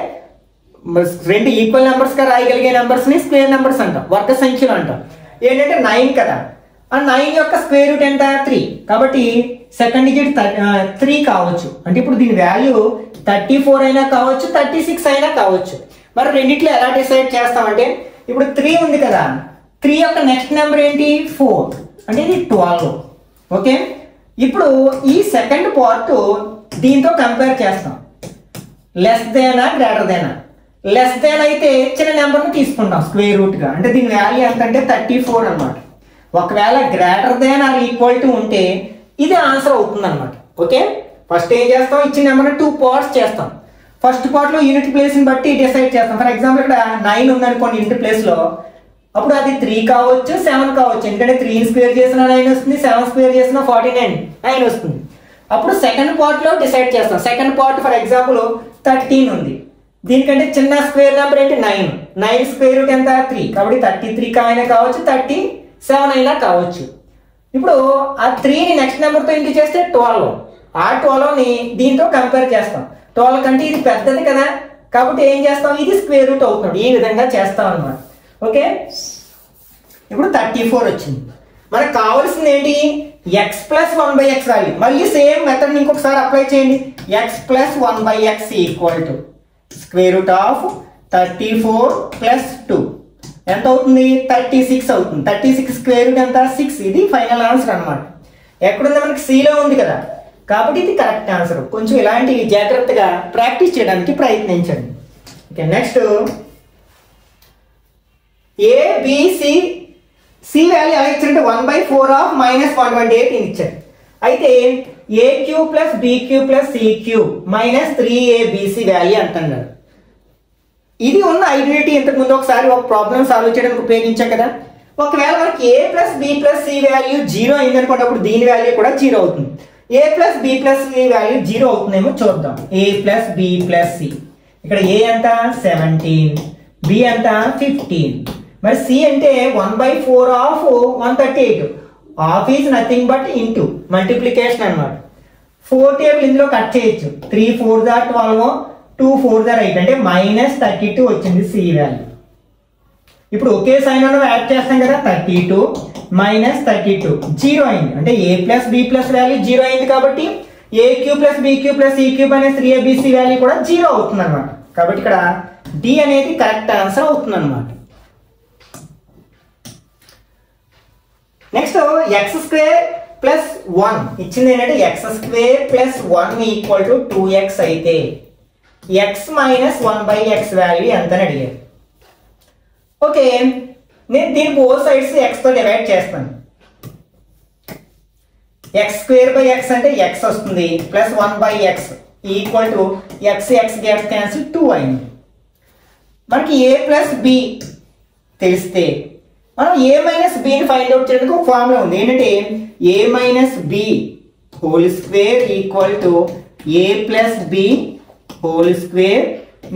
2 ఈక్వల్ నెంబర్స్ గా రాయగలిగే నెంబర్స్ ని స్క్వేర్ నెంబర్స్ అంటాం, వర్గ సంఖ్యలు అంటాం. ఏంటంటే 9 కదా, ఆ 9 యొక్క స్క్వేర్ రూట్ ఎంత 3. కాబట్టి సెకండ్ డిజిట్ 3 కావచ్చు. అంటే ఇప్పుడు దీని వాల్యూ 34 అయినా కావచ్చు, 36 అయినా కావచ్చు. మరి రెండిట్లో ఎలా డిసైడ్ చేస్తామంటే, ఇప్పుడు 3 ఉంది కదా, 3 యొక్క నెక్స్ట్ నెంబర్ ఏంటి 4, అంటే ఇది 12. ఓకే, ఇప్పుడు ఈ సెకండ్ పార్ట్ దీంతో కంపేర్ చేస్తాం. Less Dena greater Dena, less దేన్ అయితే చిన్న నెంబర్ని తీసుకుంటాం స్క్వేర్ రూట్ గా. అంటే దీని వాల్యూ ఎంత అంటే 34 అనమాట. ఒకవేళ greater than or equal to ఉంటే ఇది ఆన్సర్ అవుతుంది అనమాట. ఓకే, ఫస్ట్ ఏం చేస్తాం, ఇచ్చిన నెంబర్ 2 పార్ట్స్ చేస్తాం. ఫస్ట్ పార్ట్ లో యూనిట్ ప్లేస్ ని బట్టి డిసైడ్ చేస్తాం. ఫర్ ఎగ్జాంపుల్ ఇక్కడ 9 ఉందనుకోండి యూనిట్ ప్లేస్ లో, అప్పుడు అది 3 కావచ్చు, 7 కావచ్చు. ఎందుకంటే 3 స్క్వేర్ చేసిన 9 వస్తుంది, 7 స్క్వేర్ చేసిన 49 వస్తుంది. అప్పుడు సెకండ్ పార్ట్ లో డిసైడ్ చేస్తాం. సెకండ్ పార్ట్ ఫర్ ఎగ్జాంపుల్ 13 ఉంది. దీనికంటే చిన్న స్క్వేర్ నెంబర్ ఏంటి 9 స్క్వేర్ రూట్ ఎంత 3. కాబట్టి 33 అయినా కావచ్చు, 37 అయినా కావచ్చు. ఇప్పుడు ఆ 3ని నెక్స్ట్ నెంబర్ తో ఇంటూ చేస్తే 12. ఆ 12ని దీంతో కంపేర్ చేస్తాం. 12 కంటే ఇది పెద్దది కదా, కాబట్టి ఏం చేస్తాం, ఇది స్క్వేర్ రూట్ అవుతుంది. ఈ విధంగా చేస్తాం అన్నమాట. ఓకే, ఇప్పుడు 34 వచ్చింది. మనకు కావాల్సింది ఏంటి, x ప్లస్ 1/x వాల్యూ. మళ్ళీ సేమ్ మెథడ్ ఇంకొకసారి అప్లై చేయండి. x plus 1/x equal to square root of 34 plus 2 ఎంత అవుతుంది, 36 అవుతుంది. 36 స్క్వేర్ రూట్ ఎంత 6. ఇది ఫైనల్ ఆన్సర్ అనమాట. ఎక్కడుంది, మనకి సిలో ఉంది కదా, కాబట్టి ఇది కరెక్ట్ ఆన్సర్. కొంచెం ఇలాంటి జాగ్రత్తగా ప్రాక్టీస్ చేయడానికి ప్రయత్నించండి. ఓకే, నెక్స్ట్ ఏబిసి వాల్యూ ఎలా ఇచ్చారంటే 1/4 ఆఫ్ -128 ఇచ్చారు. అయితే AQ plus BQ plus CQ minus 3ABC value అంటున్నారు. ఇది ఉన్న ఐడెంటిటీ ఇంతకు ముందు ఒకసారి ఒక ప్రాబ్లం సాల్వ్ చేయడానికి ఉపయోగించాం కదా. ఒకవేళ మనకి A plus B plus C value 0 అయింది అనుకున్నప్పుడు దీని వాల్యూ కూడా 0 అవుతుంది. A plus B plus C value 0 అవుతుందేమో చూద్దాం. A plus B plus C, ఇక్కడ A ఎంత 17, B ఎంత 15, మరి C అంటే 1/4 of 138. Of is nothing but into multiplication అనమాట. 4 టేబుల్ ఇందులో కట్ చేయొచ్చు. 3 4 12, 2 4 8 అంటే -32 వచ్చింది C వాల్యూ. ఇప్పుడు ఒకే సైన్ అన్న యాడ్ చేస్తాం కదా, 32 -32 0 అయింది. అంటే A plus B plus value 0 అయింది కాబట్టి AQ plus BQ plus CQ minus 3ABC value కూడా 0 అవుతుంది అనమాట. కాబట్టి ఇక్కడ D అనేది కరెక్ట్ ఆన్సర్ అవుతుంది అనమాట. నెక్స్ట్ x స్క్వేర్ ప్లస్ 1 ఇచ్చింది ఏంటంటే x square plus 1 equal to 2x అయితే x మైనస్ 1/x వాల్యూ ఎంత అని అడిగారు. ఓకే, నేను దీని బోత్ సైడ్స్ x తో డివైడ్ చేస్తాను. x స్క్వేర్ బై x అంటే x వస్తుంది, plus 1/x equal to x gets cancel 2 అయింది. మనకి a ప్లస్ బి తెలిస్తే మనం a మైనస్ బిని ఫైండ్ అవుట్ చేయడానికి ఒక ఫార్ములా ఉంది. ఏంటంటే a minus b whole square equal to a plus b whole square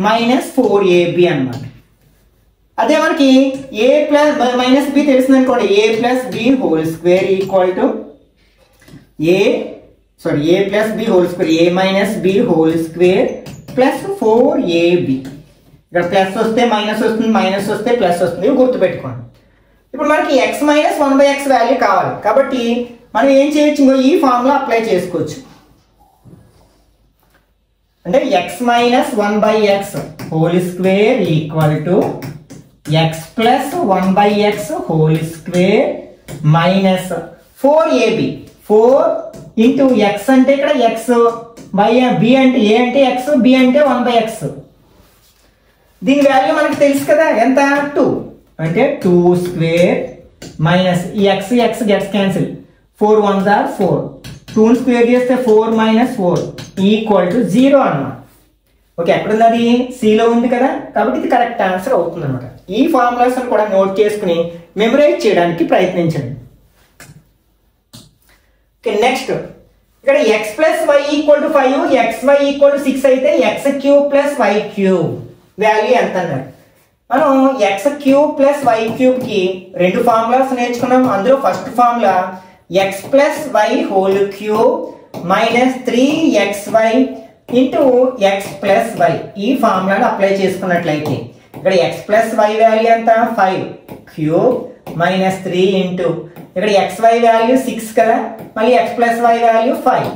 minus 4ab అన్నమాట. అదే మనకి a ప్లస్ మైనస్ బి తెలిసింది అనుకోండి, a plus b whole square equal to a plus b whole square a minus b whole square plus 4ab. ఇక్కడ plus వస్తే minus వస్తుంది, minus వస్తే plus వస్తుంది, గుర్తుపెట్టుకోండి. ఇప్పుడు మనకి x మైనస్ 1/x వాల్యూ కావాలి కాబట్టి మనం ఏం చేయొచ్చు, ఈ ఫార్ములా అప్లై చేసుకోవచ్చు. అంటే x minus 1/x whole square equal to x plus 1/x whole square minus 4ab. 4 into x అంటే ఇక్కడ x బై b అంటే a అంటే x, b అంటే 1/x. దీని వాల్యూ మనకి తెలుసు కదా, ఎంత 2 అంటే 2 స్క్వేర్ మైనస్ ఈ x gets cancel, 4 1s are 4, 2 square చేస్తే 4 మైనస్ 4 ఈక్వల్ టు 0 అన్నమాట. ఓకే, ఎక్కడుంది అది, సిలో ఉంది కదా, కాబట్టి ఇది కరెక్ట్ ఆన్సర్ అవుతుంది అనమాట. ఈ ఫార్ములాస్ కూడా నోట్ చేసుకుని మెమరైజ్ చేయడానికి ప్రయత్నించండి. ఓకే, నెక్స్ట్ ఇక్కడ x plus y equal to 5, xy equal to 6 అయితే x cube plus y cube value ఎంత అన్నారు. మనం x cube plus y cube కి రెండు ఫార్ములాస్ నేర్చుకున్నాం. అందులో first formula x plus y whole cube minus 3xy into x plus y. ఈ ఫార్ములాను అప్లై చేసుకున్నట్లయితే ఇక్కడ x ప్లస్ వై వాల్యూ ఎంత 5 క్యూబ్ మైనస్ 3 ఇంటూ ఇక్కడ xy వాల్యూ 6 కదా, మళ్ళీ x plus y value 5.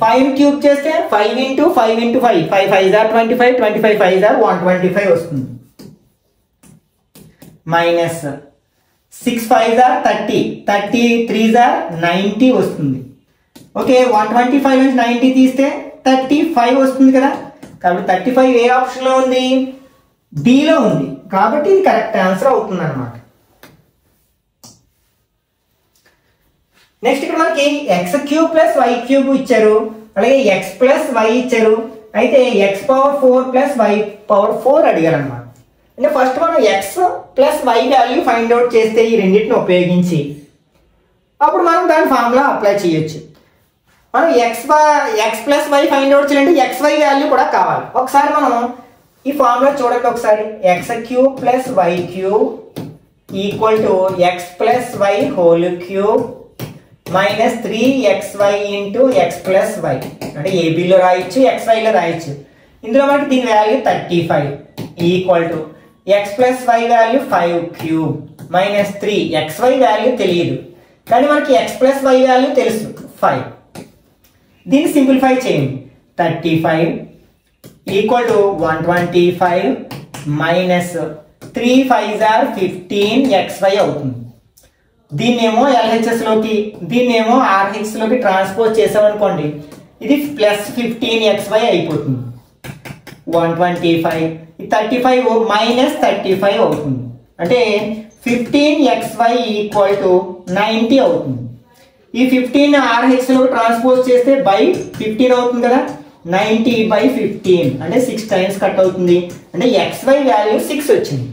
5 cube చేస్తే 5 into 5 into 5, 5 5s are 25, 25 5s are 125 వస్తుంది. Minus 6 5s are 30, 30 3s are 90 వస్తుంది. ఓకే, 125 నుంచి 90 తీస్తే 35 వస్తుంది కదా, కాబట్టి 35 ఏ ఆప్షన్ లో ఉంది, డి లో ఉంది, కాబట్టి ఇది కరెక్ట్ ఆన్సర్ అవుతుంది అన్నమాట. నెక్స్ట్ ఇక్కడ మనకి x cube plus y cube ఇచ్చారు, అలాగే ఎక్స్ ప్లస్ వై ఇచ్చారు. అయితే x power 4 plus y power 4 అడిగారు అనమాట. అంటే ఫస్ట్ మనం x plus y value find out చేస్తే ఈ రెండింటిని ఉపయోగించి అప్పుడు మనం దాని ఫార్ములా అప్లై చేయొచ్చు. మనం x plus y find out చేయాలంటే ఎక్స్ వై వాల్యూ కూడా కావాలి. ఒకసారి మనం ఈ ఫార్ములా చూడండి ఒకసారి, x cube plus y cube equal to x plus y whole cube minus 3xy into x plus y. అంటే ఏబీలో రాయొచ్చు, xyలో రాయొచ్చు. ఇందులో మనకి దీని value 35 equal to x plus y value 5 cube minus 3, xy value తెలియదు కానీ మనకి ఎక్స్ ప్లస్ వై వాల్యూ తెలుసు 5. దీన్ని సింప్లిఫై చేయండి, 35 equal to 125 minus 3 5s are 15xy అవుతుంది. దీన్నేమో ఎల్హెచ్ఎస్ లోకి, దీన్నేమో ఆర్హెచ్ లోకి ట్రాన్స్పోజ్ చేసామనుకోండి, ఇది ప్లస్ 15xy అయిపోతుంది. 125 35 మైనస్ 35 అవుతుంది. అంటే 15xy ఈక్వల్ టు 90 అవుతుంది. ఈ 15 ఆర్హెచ్ లో ట్రాన్స్పోజ్ చేస్తే బై 15 అవుతుంది కదా, 90 by 15 అంటే 6 టైమ్స్ కట్ అవుతుంది. అంటే xy వాల్యూ 6 వచ్చింది.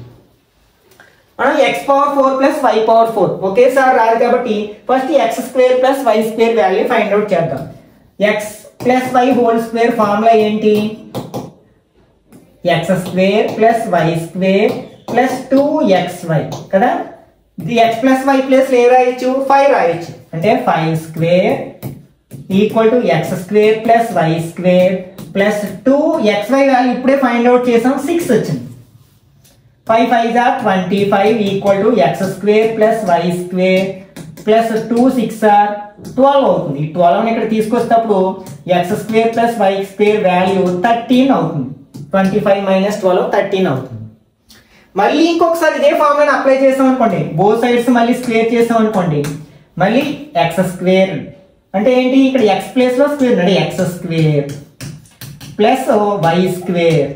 మనం x power 4 plus y power 4 ఒకేసారి రాదు కాబట్టి first x square plus y square value find out చేద్దాం. x plus y whole square formula ఏంటి, x square plus y square plus 2xy కదా. ఇది x ప్లస్ y ప్లస్ ఏ రాయొచ్చు, 5 రాయొచ్చు. అంటే 5 square equal to x square plus y square plus 2xy value ఇప్పుడే find out చేసాం, 6 వచ్చింది. 5 5s are 25 equal to x square plus y square plus 2 6 are 12 అవుతుంది. ఈ 12 ఇక్కడ తీసుకొస్తేప్పుడు x square plus y square value 13 అవుతుంది. 25 మైనస్ 12 13 అవుతుంది. మళ్ళీ ఇంకొకసారి ఇదే ఫార్ములాని అప్లై చేసాం అనుకోండి, బోత్ సైడ్స్ మళ్ళీ స్క్వేర్ చేసాం అనుకోండి, మళ్ళీ x స్క్వేర్ అంటే ఏంటి, ఇక్కడ x ప్లేస్ లో స్క్వేర్ అంటే x square plus y square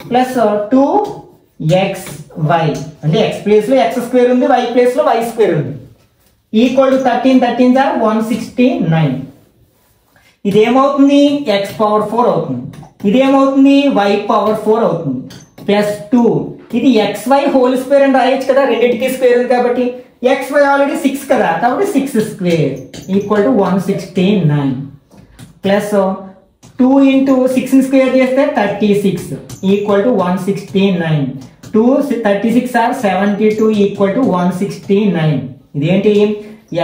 plus 2xy అంటే x ప్లేస్ లో x స్క్వేర్ ఉంది, y ప్లేస్ లో y స్క్వేర్ ఉంది. Equal to 13 13s are 169. ఇదేమవుతుంది, x power 4 అవుతుంది. ఇది ఏమవుతుంది y పవర్ 4 అవుతుంది ప్లస్ 2 ఇది xy హోల్ స్క్వేర్ అని రాయొచ్చు కదా, రెండింటికి స్క్వేర్ ఉంది కాబట్టి. xy ఆల్రెడీ 6 కదా, కాబట్టి 6 square equal to 169 plus 2 into 6 square చేస్తే 36 equal to 169. 2 36 or 72 equal to 169. ఇదేంటి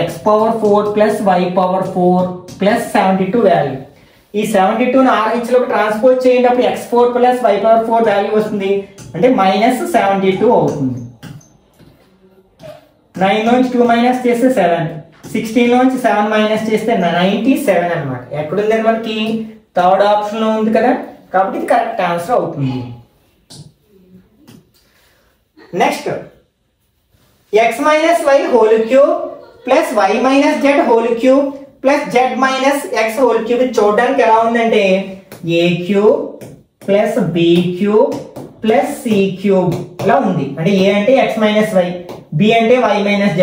x power 4 plus y power 4 plus 72 value. ఈ 72ను RH లోకి ట్రాన్స్పోజ్ చేయండి, అప్పుడు x4 plus y power 4 value వస్తుంది, అంటే మైనస్ 72 అవుతుంది. 9 నుంచి 2 మైనస్ చేస్తే 7, 16 నుంచి 7 మైనస్ చేస్తే 97 అనమాట. ఎక్కడుంది మనకి థర్డ్ ఆప్షన్ లో ఉంది కదా, కాబట్టి ఇది కరెక్ట్ ఆన్సర్ అవుతుంది. Next x minus y whole cube plus y minus z whole cube plus z minus x whole cube. చూడడానికి ఎలా ఉందంటే a cube plus b cube plus c cube ఇలా ఉంది. అంటే a అంటే x మైనస్ y, b అంటే y minus z,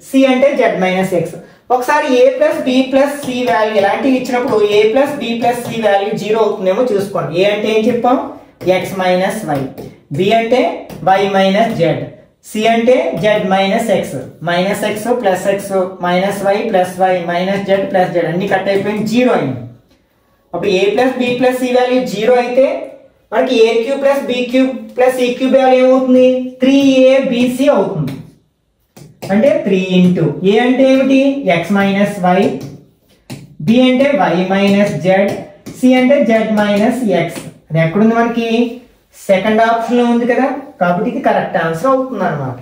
c అంటే z minus x. ఒకసారి a plus b plus c value ఇలాంటివి ఇచ్చినప్పుడు a plus b plus c value 0 అవుతుందేమో చూసుకోండి. a అంటే ఏం చెప్పాం x మైనస్ y, b అంటే y మైనస్ z, c అంటే z minus x, minus x plus x minus y plus y minus z plus z అన్ని కట్ అయిపోయింది, 0 అయింది. అప్పుడు a plus b plus c value 0 అయితే మనకి a cube plus b cube plus c cube value ఏమవుతుంది 3abc అవుతుంది. అంటే 3 into a అంటే ఏమిటి x మైనస్ y, b అంటే y మైనస్ z, c అంటే z మైనస్ x. అది ఎక్కడుంది మనకి సెకండ్ ఆప్షన్ లో ఉంది కదా, కాబట్టి ఇది కరెక్ట్ ఆన్సర్ అవుతుంది అన్నమాట.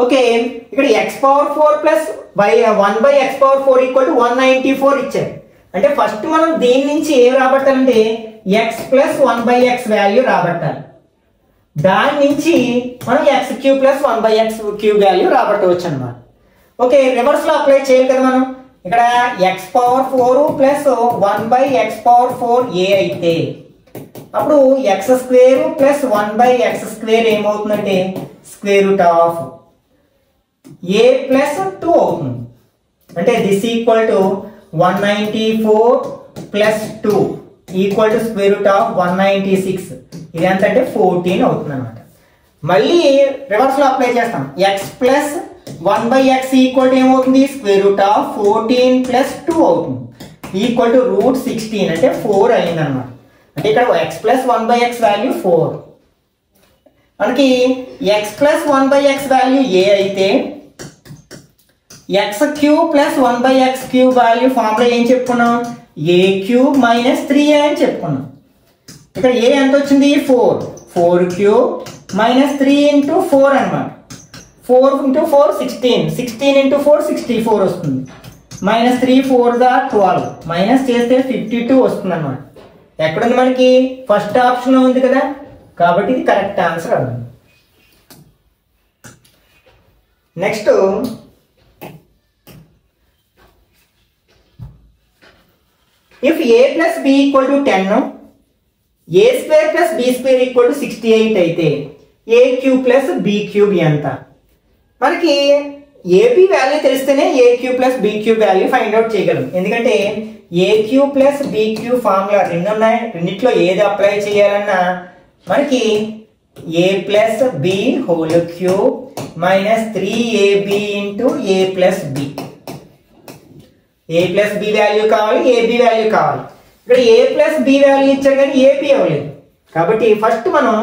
ఓకే, ఇక్కడ x power 4 plus 1 by x power 4 equal to 194 ఇచ్చారు. అంటే ఫస్ట్ మనం దీని నుంచి ఏం రాబట్టాలంటే x plus 1 by x value రాబట్టాలి. దాని నుంచి మనం x cube plus 1 by x cube value రాబట్టవచ్చు అన్నమాట. ఓకే, రివర్స్ లో అప్లై చేయాలి కదా మనం. ఇక్కడ x power 4 plus 1 by x power 4 a అయితే అప్పుడు x square plus 1 by x square ఏమవుతుందంటే square root of a plus 2 అవుతుంది. అంటే this equal to 194 plus 2 equal to square root of 196. ఇది ఎంత అంటే 14 అవుతుంది అనమాట. మళ్ళీ రివర్స్ లో అప్లై చేస్తాం. x plus 1 by x equal to ఏమవుతుంది స్క్వేర్ రూట్ ఆఫ్ 14 ప్లస్ 2 అవుతుంది, ఈక్వల్ టు రూట్ 16 అంటే 4 అయింది అనమాట. అంటే ఇక్కడ x plus 1 by x value 4. మనకి x plus 1 by x value a అయితే x cube plus 1 by x cube value formula ఏం చెప్పుకున్నాం a క్యూబ్ మైనస్ 3a అని చెప్పుకున్నాం. ఇక్కడ a ఎంత వచ్చింది 4 క్యూబ్ మైనస్ 3 ఇంటూ 4 అనమాట. 4 ఇంటూ 4 16, 16 ఇంటూ 4 64 వస్తుంది. మైనస్ 3 4 12 మైనస్ చేస్తే 52 వస్తుంది అనమాట. ఎక్కడుంది మనకి ఫస్ట్ ఆప్షన్ లో ఉంది కదా, కాబట్టి ఇది కరెక్ట్ ఆన్సర్ అవుతుంది. Next if a plus b equal to 10, a square plus b square equal to 68 అయితే a cube plus b cube ఎంత? మనకి ab వాల్యూ తెలిస్తేనే a cube plus b cube value find out చేయగలం. ఎందుకంటే a cube plus b cube formula రెండు ఉన్నాయి, రెండిట్లో ఏది అప్లై చేయాలన్నా మనకి a plus b whole cube minus 3ab into a plus b. a plus b value కావాలి, ab వాల్యూ కావాలి. ఇక్కడ a ప్లస్ b వాల్యూ ఇచ్చారు కానీ ab అవ్వలేదు, కాబట్టి ఫస్ట్ మనం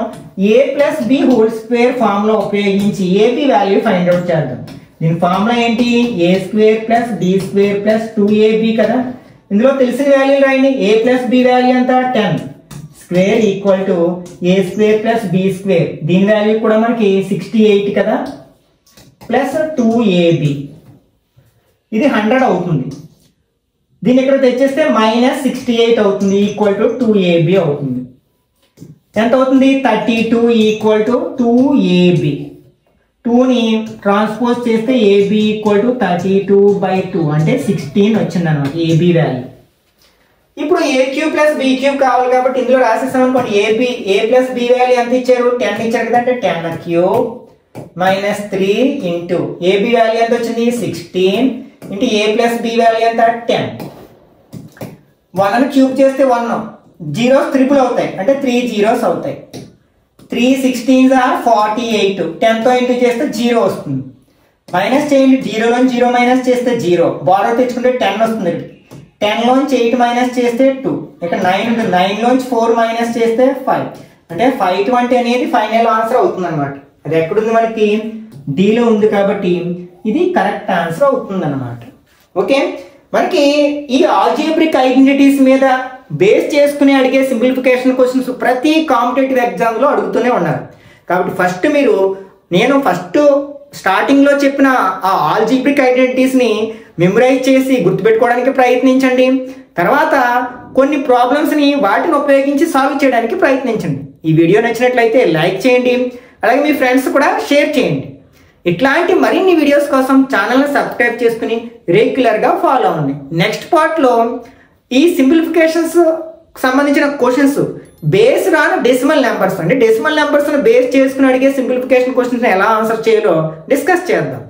a plus b whole square formula ఉపయోగించి ab వాల్యూ ఫైండ్ అవుట్ చేద్దాం. దీని ఫార్ములా ఏంటి a square plus b square plus 2ab కదా. ఇందులో తెలిసిన వాల్యూలు రాయండి. a ప్లస్ b వాల్యూ ఎంత 10 square equal to a square plus b square, దీని వాల్యూ కూడా మనకి 68 కదా, ప్లస్ 2ab ఇది 100 అవుతుంది. దీన్ని ఇక్కడ తెచ్చేస్తే మైనస్ 68 అవుతుంది, ఈక్వల్ టు 2ab అవుతుంది. ఎంత అవుతుంది 32 ఈక్వల్ టు 2ab. 2ని ట్రాన్స్పోజ్ చేస్తే ab ఈక్వల్ టు 32/2 అంటే 16 వచ్చింది అనమాట ab వాల్యూ. ఇప్పుడు a cube plus b cube కావాలి కాబట్టి ఇందులో రాసేసాం అనుకోండి. a ప్లస్ b వాల్యూ ఎంత ఇచ్చారు 10 ఇచ్చారు కదా, అంటే 10 cube minus 3 into ab value ఎంత వచ్చింది 16 into a plus b value ఎంత 10. 1 క్యూబ్ చేస్తే 1 జీరోస్ ట్రిపుల్ అవుతాయి అంటే 3 జీరోస్ అవుతాయి. 3 16 48 10తో ఇంటూ చేస్తే 0 వస్తుంది. మైనస్ చేయండి, 0లోంచి 0 మైనస్ చేస్తే 0, బార్డర్ తెచ్చుకుంటే 10 వస్తుంది. 10లోంచి 8 మైనస్ చేస్తే 2, ఇక్కడ 9 ఉంటుంది. 9లోంచి 4 మైనస్ చేస్తే 5 అంటే 520 అనేది ఫైనల్ ఆన్సర్ అవుతుంది అనమాట. అది ఎక్కడుంది మనకి డీలో ఉంది కాబట్టి ఇది కరెక్ట్ ఆన్సర్ అవుతుంది అనమాట. ఓకే, మనకి ఈ ఆల్జీబ్రిక్ ఐడెంటిటీస్ మీద బేస్ చేసుకుని అడిగే సింప్లిఫికేషన్ క్వశ్చన్స్ ప్రతి కాంపిటేటివ్ ఎగ్జామ్లో అడుగుతూనే ఉన్నారు. కాబట్టి ఫస్ట్ నేను స్టార్టింగ్లో చెప్పిన ఆ ఆల్జీబ్రిక్ ఐడెంటిటీస్ని మెమరైజ్ చేసి గుర్తుపెట్టుకోవడానికి ప్రయత్నించండి. తర్వాత కొన్ని ప్రాబ్లమ్స్ని వాటిని ఉపయోగించి సాల్వ్ చేయడానికి ప్రయత్నించండి. ఈ వీడియో నచ్చినట్లయితే లైక్ చేయండి, అలాగే మీ ఫ్రెండ్స్ కూడా షేర్ చేయండి. ఇట్లాంటి మరిన్ని వీడియోస్ కోసం ఛానల్ని సబ్స్క్రైబ్ చేసుకుని రెగ్యులర్గా ఫాలో అవ్వండి. నెక్స్ట్ పార్ట్లో ఈ సింప్లిఫికేషన్స్ సంబంధించిన questions based on decimal numbers, అంటే డెసిమల్ నెంబర్స్ని బేస్ చేసుకుని అడిగే సింప్లిఫికేషన్ క్వశ్చన్స్ ఎలా ఆన్సర్ చేయాలో డిస్కస్ చేద్దాం.